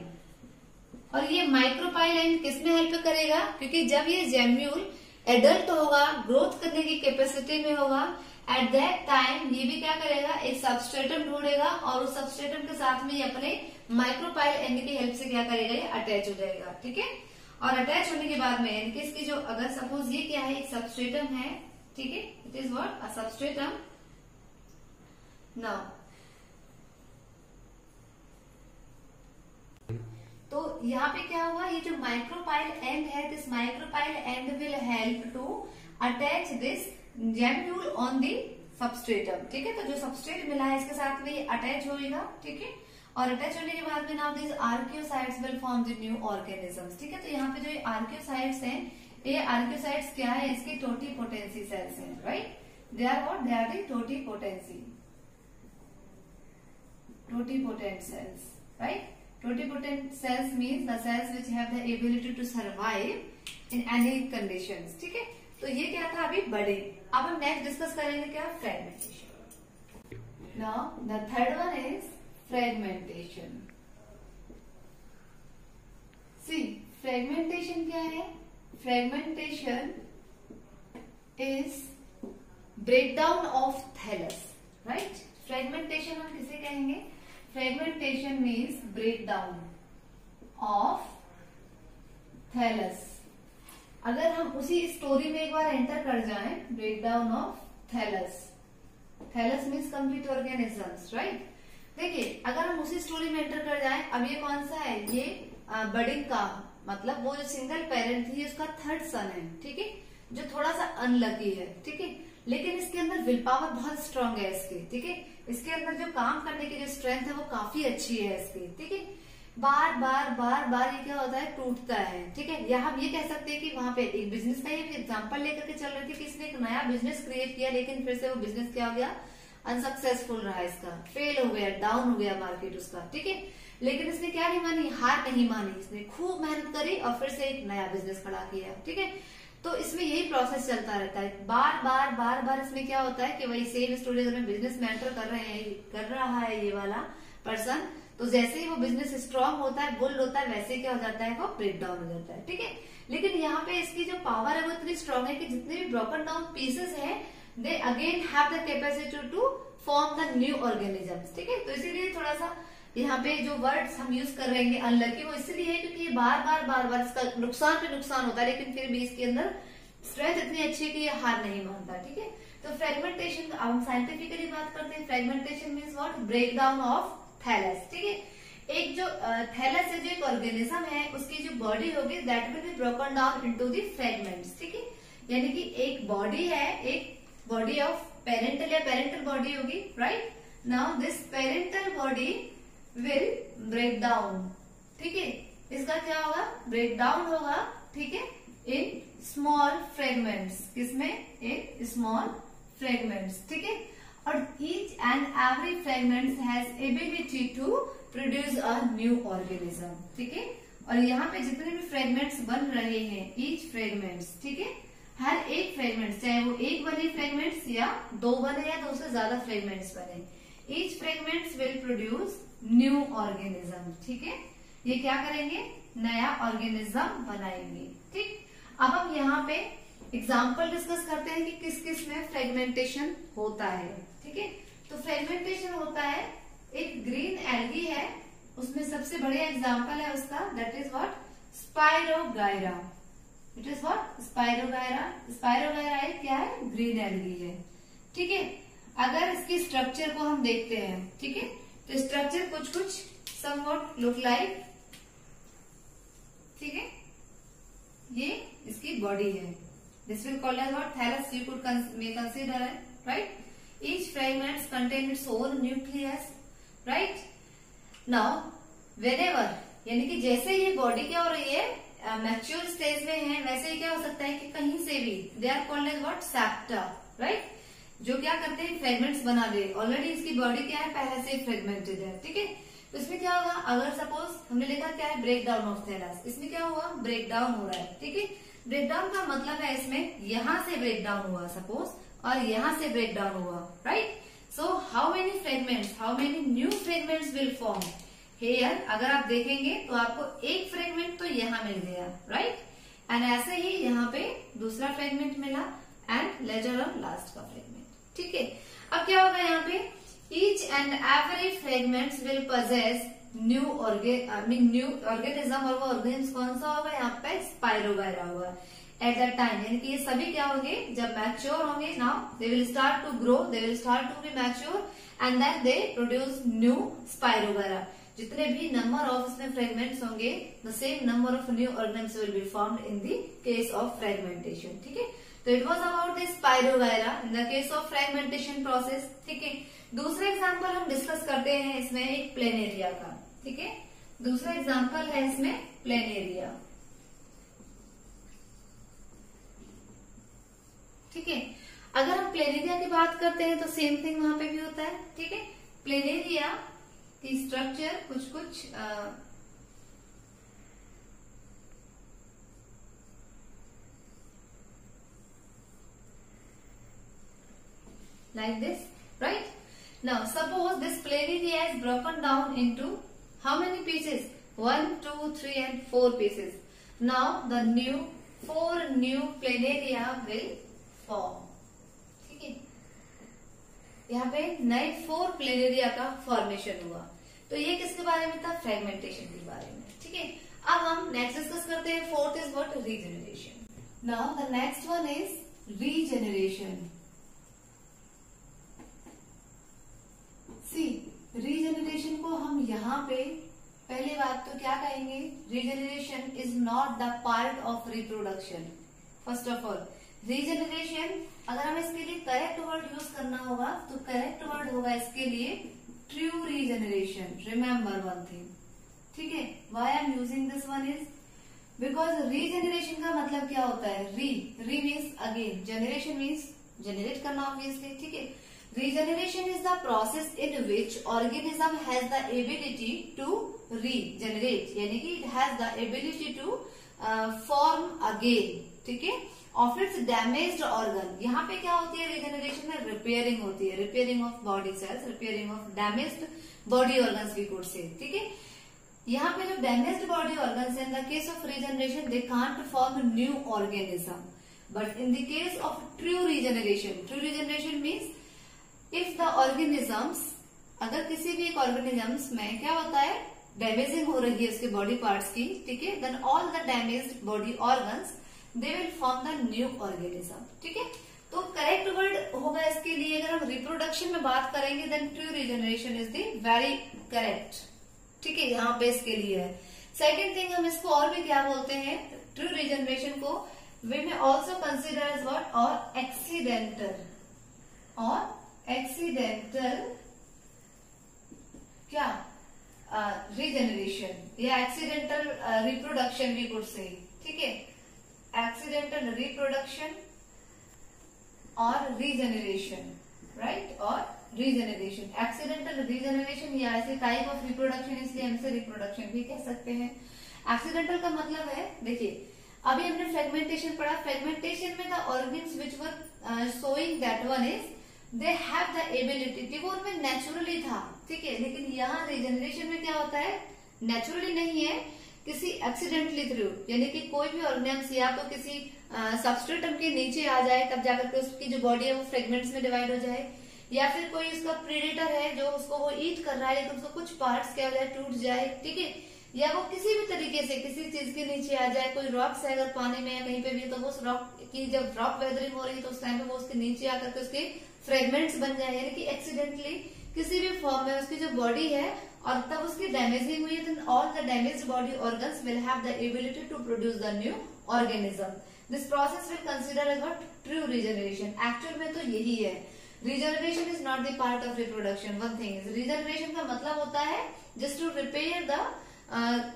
और ये माइक्रोपाइल एंड किसमें हेल्प करेगा, क्योंकि जब ये जेम्यूल एडल्ट होगा, ग्रोथ करने की कैपेसिटी में होगा, एट दैट टाइम ये भी क्या करेगा, एक सबस्ट्रेटम ढूंढेगा और उस सबस्ट्रेटम के साथ में ये अपने माइक्रोपाइल एंड की हेल्प से क्या करेगा, ये अटैच हो जाएगा, ठीक है। और अटैच होने के बाद में यानी कि इसकी जो, अगर सपोज ये क्या है, एक सबस्ट्रेटम है, ठीक है, it is what, a substratum. Now तो यहाँ पे क्या हुआ, ये जो माइक्रोपाइल एंड है, this micropyle end will help to attach this gemmule on the substratum, ठीक है। तो जो सबस्ट्रेट मिला है इसके साथ में ये अटैच होगा, ठीक है। और अटैच होने के बाद में now this archaeocytes will form the new organisms, ठीक है। तो यहाँ पे जो ये आर्कियोसाइट्स हैं, ये आर्कियोसाइट्स क्या है, इसके टोटीपोटेंसी सेल्स हैं, right. They are what, they are the totipotency, totipotent cells, right. Totipotent cells means the cells which have the ability to survive in any conditions, ठीक है। तो ये क्या था अभी बड़े। अब हम नेक्स्ट डिस्कस करेंगे क्या, fragmentation. Now the third one is fragmentation. See fragmentation क्या है, fragmentation is breakdown of thallus, right. Fragmentation हम किसे कहेंगे, fragmentation means breakdown of thallus. अगर हम उसी स्टोरी में एक बार एंटर कर जाएं, breakdown of thallus, thallus means complete organisms, right. देखिए अगर हम उसी स्टोरी में एंटर कर जाएं, अब ये कौन सा है, ये बडिंग का मतलब वो जो सिंगल पेरेंट थी उसका थर्ड सन है, ठीक है, जो थोड़ा सा अनलकी है, ठीक है। लेकिन इसके अंदर विल पावर बहुत स्ट्रांग है इसकी, ठीक है। इसके अंदर जो काम करने की जो स्ट्रेंथ है वो काफी अच्छी है इसकी, ठीक है। बार बार बार बार ये क्या होता है, टूटता है, ठीक है। या हम ये कह सकते हैं कि वहां पे एक बिजनेस का एक एग्जांपल लेकर के चल रहे थे कि इसने एक नया बिजनेस क्रिएट किया, लेकिन फिर से वो बिजनेस क्या हो गया, अनसक्सेसफुल रहा, इसका फेल हो गया, डाउन हो गया मार्केट उसका, ठीक है। लेकिन इसने क्या नहीं मानी, हार नहीं मानी, इसने खूब मेहनत करी और फिर से एक नया बिजनेस खड़ा किया, ठीक है। तो इसमें यही प्रोसेस चलता रहता है, बार बार बार बार इसमें क्या होता है कि वही सेम स्टोरी अगर बिजनेस में एंटर कर रहा है ये वाला पर्सन, तो जैसे ही वो बिजनेस स्ट्रांग होता है, बुल्ड होता है, वैसे क्या हो जाता है, वो ब्रेक डाउन हो जाता है, ठीक है। लेकिन यहाँ पे इसकी जो पावर है वो इतनी स्ट्रांग है कि जितने भी ब्रोकन डाउन पीसेस हैं, they again have the capacity to form the new organisms, ठीक है। तो इसीलिए थोड़ा सा यहाँ पे जो वर्ड्स हम यूज कर रहे हैं अनलकी, वो इसलिए है क्योंकि ये बार बार बार बार इसका नुकसान पे नुकसान होता है, लेकिन फिर भी इसके अंदर स्ट्रेंथ इतनी अच्छी है कि ये हार नहीं मानता, ठीक है। तो फ्रेगमेंटेशन, अब हम साइंटिफिकली बात करते हैं, fragmentation means what, break down of thallus, ठीक है। एक जो थैलस है, जो एक ऑर्गेनिज्म है, उसकी जो बॉडी होगी that will be broken down into the fragments, ठीक है। यानी कि एक बॉडी है, एक बॉडी ऑफ पेरेंटल या पेरेंटल बॉडी होगी, right. Now this parental body will break down, ठीक है। इसका क्या होगा, ब्रेक डाउन होगा, ठीक है, इन स्मॉल फ्रेगमेंट्स, किसमें, इन स्मॉल फ्रेगमेंट्स, ठीक है। और each and every fragments has ability to produce a new organism, ठीक है। और यहाँ पे जितने भी फ्रेगमेंट्स बन रहे हैं, ईच फ्रेगमेंट्स, ठीक है, हर एक फ्रेगमेंट, चाहे वो एक बने फ्रेगमेंट्स या दो बने या दो से ज्यादा फ्रेगमेंट्स बने, each fragments will produce new organism, ठीक है। ये क्या करेंगे, नया ऑर्गेनिज्म बनाएंगे, ठीक। अब हम यहाँ पे एग्जाम्पल डिस्कस करते हैं कि किस किस में फ्रेगमेंटेशन होता है, ठीक है। तो फ्रेगमेंटेशन होता है, एक ग्रीन एल्गी है, उसमें सबसे बढ़िया एग्जाम्पल है उसका, that is what, spirogyra, it is what, spirogyra. Spirogyra एक क्या है, ग्रीन एल्गी है, ठीक है। अगर इसकी स्ट्रक्चर को हम देखते हैं, ठीक है, तो स्ट्रक्चर कुछ कुछ समवॉट लुक लाइक, ठीक है, ये इसकी बॉडी है, this will call as what, thallus, you could may consider है, right. Each fragments contain its own nucleus, right. Now whenever, यानी कि जैसे ये बॉडी क्या हो रही है, मैच्योर स्टेज में है, वैसे ही क्या हो सकता है कि कहीं से भी, they are called as what, septa, right. जो क्या करते हैं, फ्रेगमेंट्स बना दे। ऑलरेडी इसकी बॉडी क्या है, पहले से फ्रेगमेंटेड है, ठीक है। तो इसमें क्या होगा, अगर सपोज हमने लिखा क्या है, ब्रेक डाउन ऑफ थैलस, इसमें क्या हुआ, ब्रेक डाउन हो रहा है, ठीक है। ब्रेक डाउन का मतलब है इसमें यहां से ब्रेक डाउन हुआ सपोज, और यहां से ब्रेक डाउन हुआ, right. So how many fragments, how many new fragments will form here. अगर आप देखेंगे तो आपको एक फ्रेगमेंट तो यहाँ मिल गया, राइट, एंड ऐसे ही यहाँ पे दूसरा फ्रेगमेंट मिला, एंड लेटर ऑन लास्ट का फ्रेगमेंट, ठीक है। अब क्या होगा यहाँ पे, each and every fragments will possess new organism, और वो ऑर्गेनिज्म कौन सा होगा, यहाँ पे स्पाइरोगायरा होगा एट दैट टाइम, यानी कि ये सभी क्या होंगे, जब मैच्योर होंगे, now they will start to grow, they will start to be mature, and then they produce new Spirogyra. जितने भी नंबर ऑफ इसमें फ्रेगमेंट्स होंगे, the same number of new organism will be formed in the case of fragmentation, ठीक है। तो it was about the Spirogyra in the case of fragmentation process, ठीक है। दूसरा एग्जांपल हम डिस्कस करते हैं इसमें एक प्लेनेरिया का, ठीक है। दूसरा एग्जांपल है इसमें प्लेनेरिया, ठीक है। अगर हम प्लेनेरिया की बात करते हैं तो सेम थिंग वहां पे भी होता है, ठीक है। प्लेनेरिया की स्ट्रक्चर कुछ like this, right? Now suppose this planaria is broken down into how many pieces, 1 2 3 and 4 pieces. Now the 4 new planaria will form, ठीक है। यहाँ पे नए 4 प्लेनेरिया का फॉर्मेशन हुआ। तो ये किसके बारे में था, फ्रेगमेंटेशन के बारे में, ठीक है। अब हम नेक्स्ट डिस्कस करते हैं, fourth is what, regeneration. Now the next one is regeneration. See, regeneration को हम यहाँ पे पहली बात तो क्या कहेंगे, regeneration is not the part of reproduction. First of all regeneration, अगर हमें इसके लिए करेक्ट वर्ड यूज करना होगा तो करेक्ट वर्ड होगा इसके लिए true regeneration. Remember one thing, ठीक है। Why I am using this one is because regeneration का मतलब क्या होता है, re means again, generation means generate करना ऑब्वियसली, ठीक है। Regeneration is the process in which organism has the ability to regenerate, यानी कि it has the ability to form again, ठीक है, of its damaged organ। यहाँ पे क्या होती है रीजनरेशन में, रिपेयरिंग होती है, repairing of body cells, repairing of damaged body organs we could say, ठीक है। यहाँ पे जो डैमेज्ड बॉडी ऑर्गन्स है, इन the case of regeneration they can't form new organism, but in the case of true regeneration means if the organisms, अगर किसी भी एक ऑर्गेनिजम्स में क्या होता है, डैमेजिंग हो रही है उसके बॉडी पार्ट्स की, ठीक है, then all the damaged body organs they will form the new organism, ठीक है। तो करेक्ट वर्ड होगा इसके लिए, अगर हम रिप्रोडक्शन में बात करेंगे then true regeneration is the very correct, ठीक है, यहाँ पे इसके लिए है। सेकेंड थिंग, हम इसको और भी क्या बोलते हैं, ट्रू रीजनरेशन को we may also consider as what, और एक्सीडेंटल क्या रीजनरेशन या accidental reproduction we could say, ठीक है। एक्सीडेंटल रिप्रोडक्शन और रीजनरेशन, राइट, और रीजनरेशन, एक्सीडेंटल रीजनरेशन या ऐसे टाइप ऑफ रिप्रोडक्शन, इसलिए हम इसे रिप्रोडक्शन भी कह सकते हैं। एक्सीडेंटल का मतलब है, देखिए अभी हमने फ्रेगमेंटेशन पढ़ा, फ्रेगमेंटेशन में the organs which were showing that one is they have the ability, वो उनमें नेचुरली था, ठीक है। लेकिन यहाँ रीजनरेशन में क्या होता है, नेचुरली नहीं है, किसी एक्सीडेंटली थ्रू, यानी कि कोई भी ऑर्गेनिज्म या तो किसी सबस्ट्रेटम के नीचे आ जाए तब जाकर के उसकी जो बॉडी है वो फ्रेगमेंट्स में डिवाइड हो जाए, या फिर कोई उसका प्रेडेटर है जो उसको वो ईट कर रहा है लेकिन उसको कुछ पार्ट्स क्या हो जाए, टूट जाए, ठीक है, या वो किसी भी तरीके से किसी चीज के नीचे आ जाए, कोई रॉक्स है अगर पानी में या कहीं पे भी, तो वो उस रॉक की जब रॉक वेदरिंग हो रही है तो उस टाइम पे वो उसके नीचे आकर के उसके फ्रेगमेंट्स बन जाए, यानी कि एक्सीडेंटली किसी भी फॉर्म में उसकी जो बॉडी है और तब उसकी डैमेजिंग हुई है, then all the damaged body organs will have the ability to produce the new organism. This process will consider as what, true regeneration. Actual में तो यही है, regeneration is not the part of reproduction. One thing is, regeneration का मतलब होता है just to repair the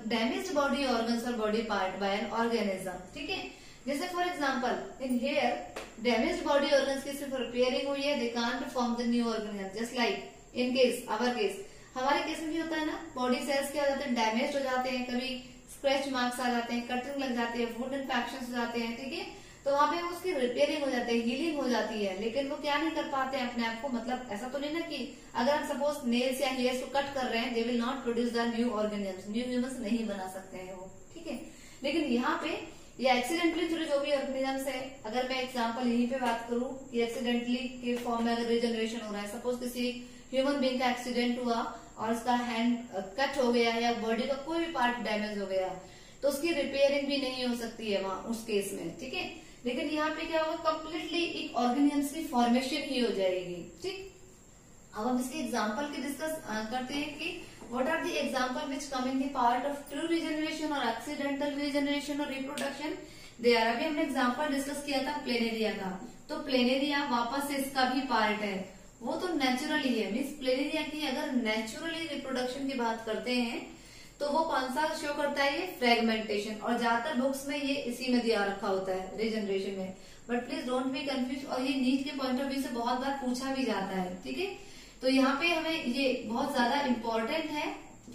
damaged body organs और body part by an organism, ठीक है। जैसे for example in here damaged body organs की सिर्फ रिपेयरिंग हुई है, they can't form the new organism. Just like in case our case, हमारे केस में भी होता है ना, बॉडी सेल्स क्या हो जाते हैं, डैमेज हो जाते हैं, कभी स्क्रैच मार्क्स आ जाते हैं, कटिंग लग जाती है, वुंड इन्फेक्शन हो जाते हैं, ठीक है, तो वहां पे उसकी रिपेयरिंग हो जाती है, हीलिंग हो जाती है, लेकिन वो क्या नहीं कर पाते हैं अपने आप को, मतलब ऐसा तो नहीं ना कि अगर हम सपोज नेल्स या हेयर्स को कट कर रहे हैं, they will not produce the new organism, new humans नहीं बना सकते हैं वो, ठीक है। लेकिन यहाँ पे या एक्सीडेंटली थ्रू जो भी ऑर्गेनिजम्स है, अगर मैं एग्जांपल यहीं पे बात करूं कि एक्सीडेंटली के फॉर्म में अगर रिजनरेशन हो रहा है, सपोज किसी ह्यूमन बीइंग का एक्सीडेंट हुआ और उसका हैंड कट हो गया या बॉडी का कोई भी पार्ट डैमेज हो गया, तो उसकी रिपेयरिंग भी नहीं हो सकती है वहां उस केस में, ठीक है। लेकिन यहाँ पे क्या होगा, कम्प्लीटली एक ऑर्गेनिजम्स की फॉर्मेशन ही हो जाएगी, ठीक। अब हम इसके एग्जाम्पल की डिस्कस करते हैं कि what are the example which come in the part of true regeneration और एक्सीडेंटल रीजनरेशन और रिप्रोडक्शन। दे आर, अभी हमने एग्जाम्पल डिस्कस किया था प्लेनेरिया का, तो प्लेनेरिया वापस से इसका भी पार्ट है, वो तो नेचुरली है, मीन्स प्लेनेरिया की अगर नेचुरली रिप्रोडक्शन की बात करते हैं तो वो कौन सा शो करता है, ये फ्रेगमेंटेशन, और ज्यादातर बुक्स में ये इसी में दिया रखा होता है रीजनरेशन में, but please don't be confuse, और ये नीट के पॉइंट ऑफ व्यू से बहुत बार पूछा भी जाता है, ठीक है। तो यहाँ पे हमें ये बहुत ज्यादा इम्पोर्टेंट है,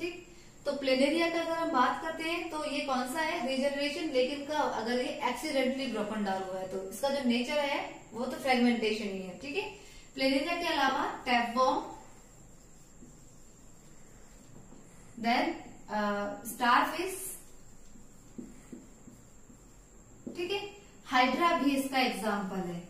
ठीक। तो प्लेनेरिया का अगर हम बात करते हैं तो ये कौन सा है, रीजनरेशन, लेकिन कब, अगर ये एक्सीडेंटली ब्रोकन डाउन हुआ है, तो इसका जो नेचर है वो तो फ्रेगमेंटेशन ही है, ठीक है। प्लेनेरिया के अलावा टैपवॉर्म, देन स्टारफिश, ठीक है। हाइड्रा भी इसका एग्जाम्पल है।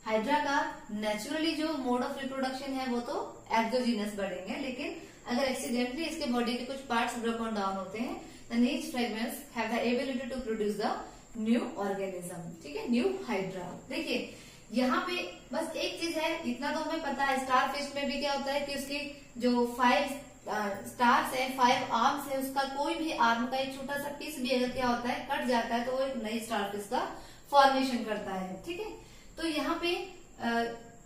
हाइड्रा का नेचुरली जो मोड ऑफ रिप्रोडक्शन है वो तो एक्सोजीनस बढ़ेंगे, लेकिन अगर एक्सीडेंटली इसके बॉडी के कुछ पार्ट्स ब्रोकन डाउन होते हैं, then each fragments have the ability to produce the new organism, ठीक है, न्यू हाइड्रा। देखिए यहाँ पे बस एक चीज है, इतना तो हमें पता है, स्टार फिश में भी क्या होता है कि उसकी जो 5 स्टार्स है, 5 आर्म्स है, उसका कोई भी आर्म का एक छोटा सा पीस भी अगर क्या होता है कट जाता है तो वो एक नई स्टार फिश का फॉर्मेशन करता है, ठीक है। तो यहाँ पे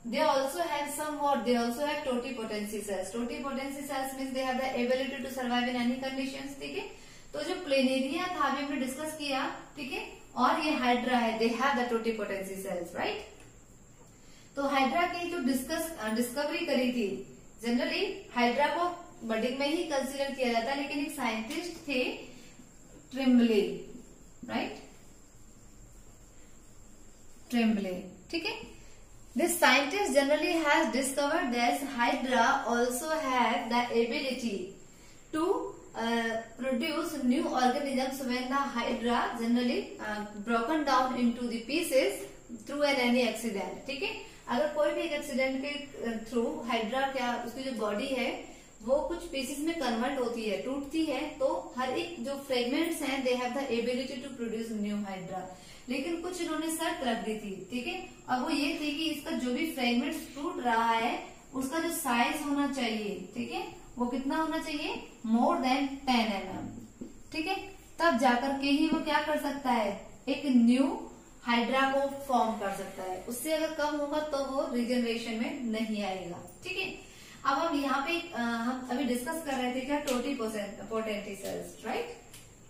they also have somewhat, they also have totipotency cells. Totipotency cells means they have the ability to survive in any conditions, ठीक है। तो जो प्लेनेरिया था अभी हमने डिस्कस किया, ठीक है, और ये हाइड्रा है, they have the totipotency cells, right? तो हाइड्रा की जो डिस्कवरी करी थी, जनरली हाइड्रा को बडिंग में ही कंसीडर किया जाता है, लेकिन एक साइंटिस्ट थे ट्रिम्बले, राइट, ट्रिम्बले, ठीक है। This scientist generally has discovered that Hydra also have the ability to produce new organisms when the Hydra generally broken down into the pieces through any accident, ठीक है। अगर कोई भी एक एक्सीडेंट के थ्रू हाइड्रा क्या उसकी जो बॉडी है वो कुछ पीसेस में कन्वर्ट होती है, टूटती है, तो हर एक जो फ्रेगमेंट्स हैं they have the ability to produce new Hydra. लेकिन कुछ इन्होंने शर्त रख दी थी, ठीक है, और वो ये थी कि इसका जो भी फ्रेगमेंट्स टूट रहा है उसका जो साइज होना चाहिए, ठीक है, वो कितना होना चाहिए, मोर देन 10 mm, ठीक है, तब जाकर के ही वो क्या कर सकता है, एक न्यू हाइड्रा को फॉर्म कर सकता है। उससे अगर कम होगा तो वो रीजनरेशन में नहीं आएगा, ठीक है। अब हम यहाँ पे हम अभी डिस्कस कर रहे थे क्या, टोटिपोटेंसी सेल्स, राइट।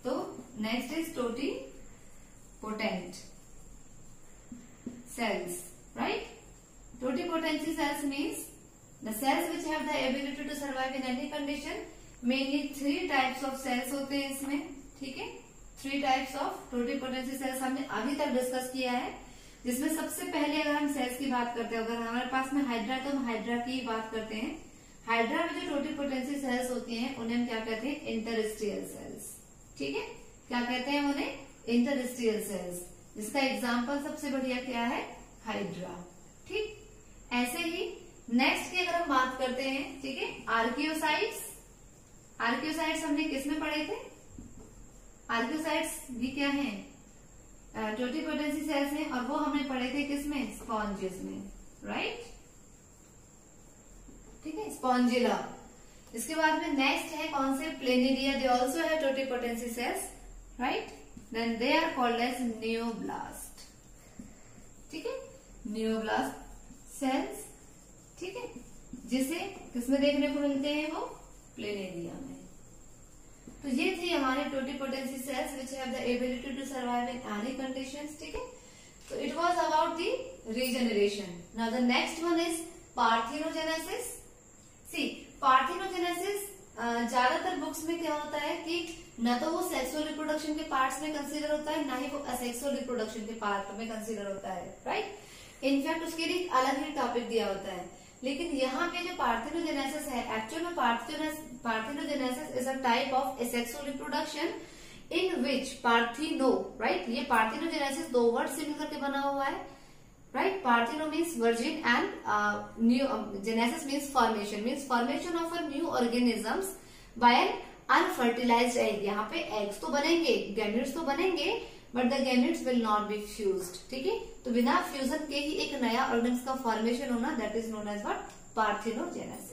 तो next is totipotent cells, right? Totipotency cells means the cells which have the ability to survive in any condition. Mainly 3 types of cells होते हैं इसमें, ठीक है, 3 types of totipotency cells हमने अभी तक डिस्कस किया है, जिसमें सबसे पहले अगर हम सेल्स की बात करते हैं, अगर हमारे पास में हाइड्रा तो हम हाइड्रा की बात करते हैं। हाइड्रा में जो टोटिपोटेंसी सेल्स होती हैं उन्हें हम क्या कहते हैं, इंटरस्टियल सेल्स, ठीक है, क्या कहते हैं उन्हें, इंटरस्टियल सेल्स, जिसका एग्जाम्पल सबसे बढ़िया क्या है, हाइड्रा, ठीक। ऐसे ही नेक्स्ट की अगर हम बात करते हैं, ठीक है, आर्कियोसाइट्स। आर्कियोसाइट्स हमने किस में पढ़े थे, आर्कियोसाइट्स भी क्या है, टोटिपोटेंसी सेल्स हैं, और वो हमने पढ़े थे किसमें, स्पॉन्जेस में, राइट, ठीक है, स्पॉन्जिला। इसके बाद में नेक्स्ट है कौन से, प्लेनेरिया, दे ऑल्सो है totipotency cells, right, then they are called as neoblast, ठीक है, नियोब्लास्ट सेल्स, ठीक है, जिसे किसमें देखने को मिलते हैं, वो प्लेनेरिया में। तो ये थी हमारे totipotency cells which have the ability to survive in any conditions, ठीक है। तो it was about the regeneration. Now the next one is parthenogenesis. See parthenogenesis ज्यादातर बुक्स में क्या होता है कि न तो वो सेक्सुअल रिप्रोडक्शन के पार्ट्स में कंसीडर होता है, ना ही वो असेक्सुअल रिप्रोडक्शन के पार्ट में कंसीडर होता है, राइट। इनफैक्ट उसके लिए अलग ही टॉपिक दिया होता है। लेकिन यहाँ पे जो पार्थिनोजेनेसिस है, एक्चुअल में parthenogenesis is a type of asexual reproduction in which partheno, right, ये पार्थिनोजेनेसिस दो वर्ड से मिलकर के बना हुआ है, right. Partheno means virgin and new genesis means formation of a new organisms by an unfertilized egg. यहाँ पे एग्स तो बनेंगे, गैमेट्स तो बनेंगे, but the gametes will not be fused, ठीक है। तो बिना फ्यूजन के ही एक नया ऑर्गेनिज्म का फॉर्मेशन होना, that is known as what, parthenogenesis.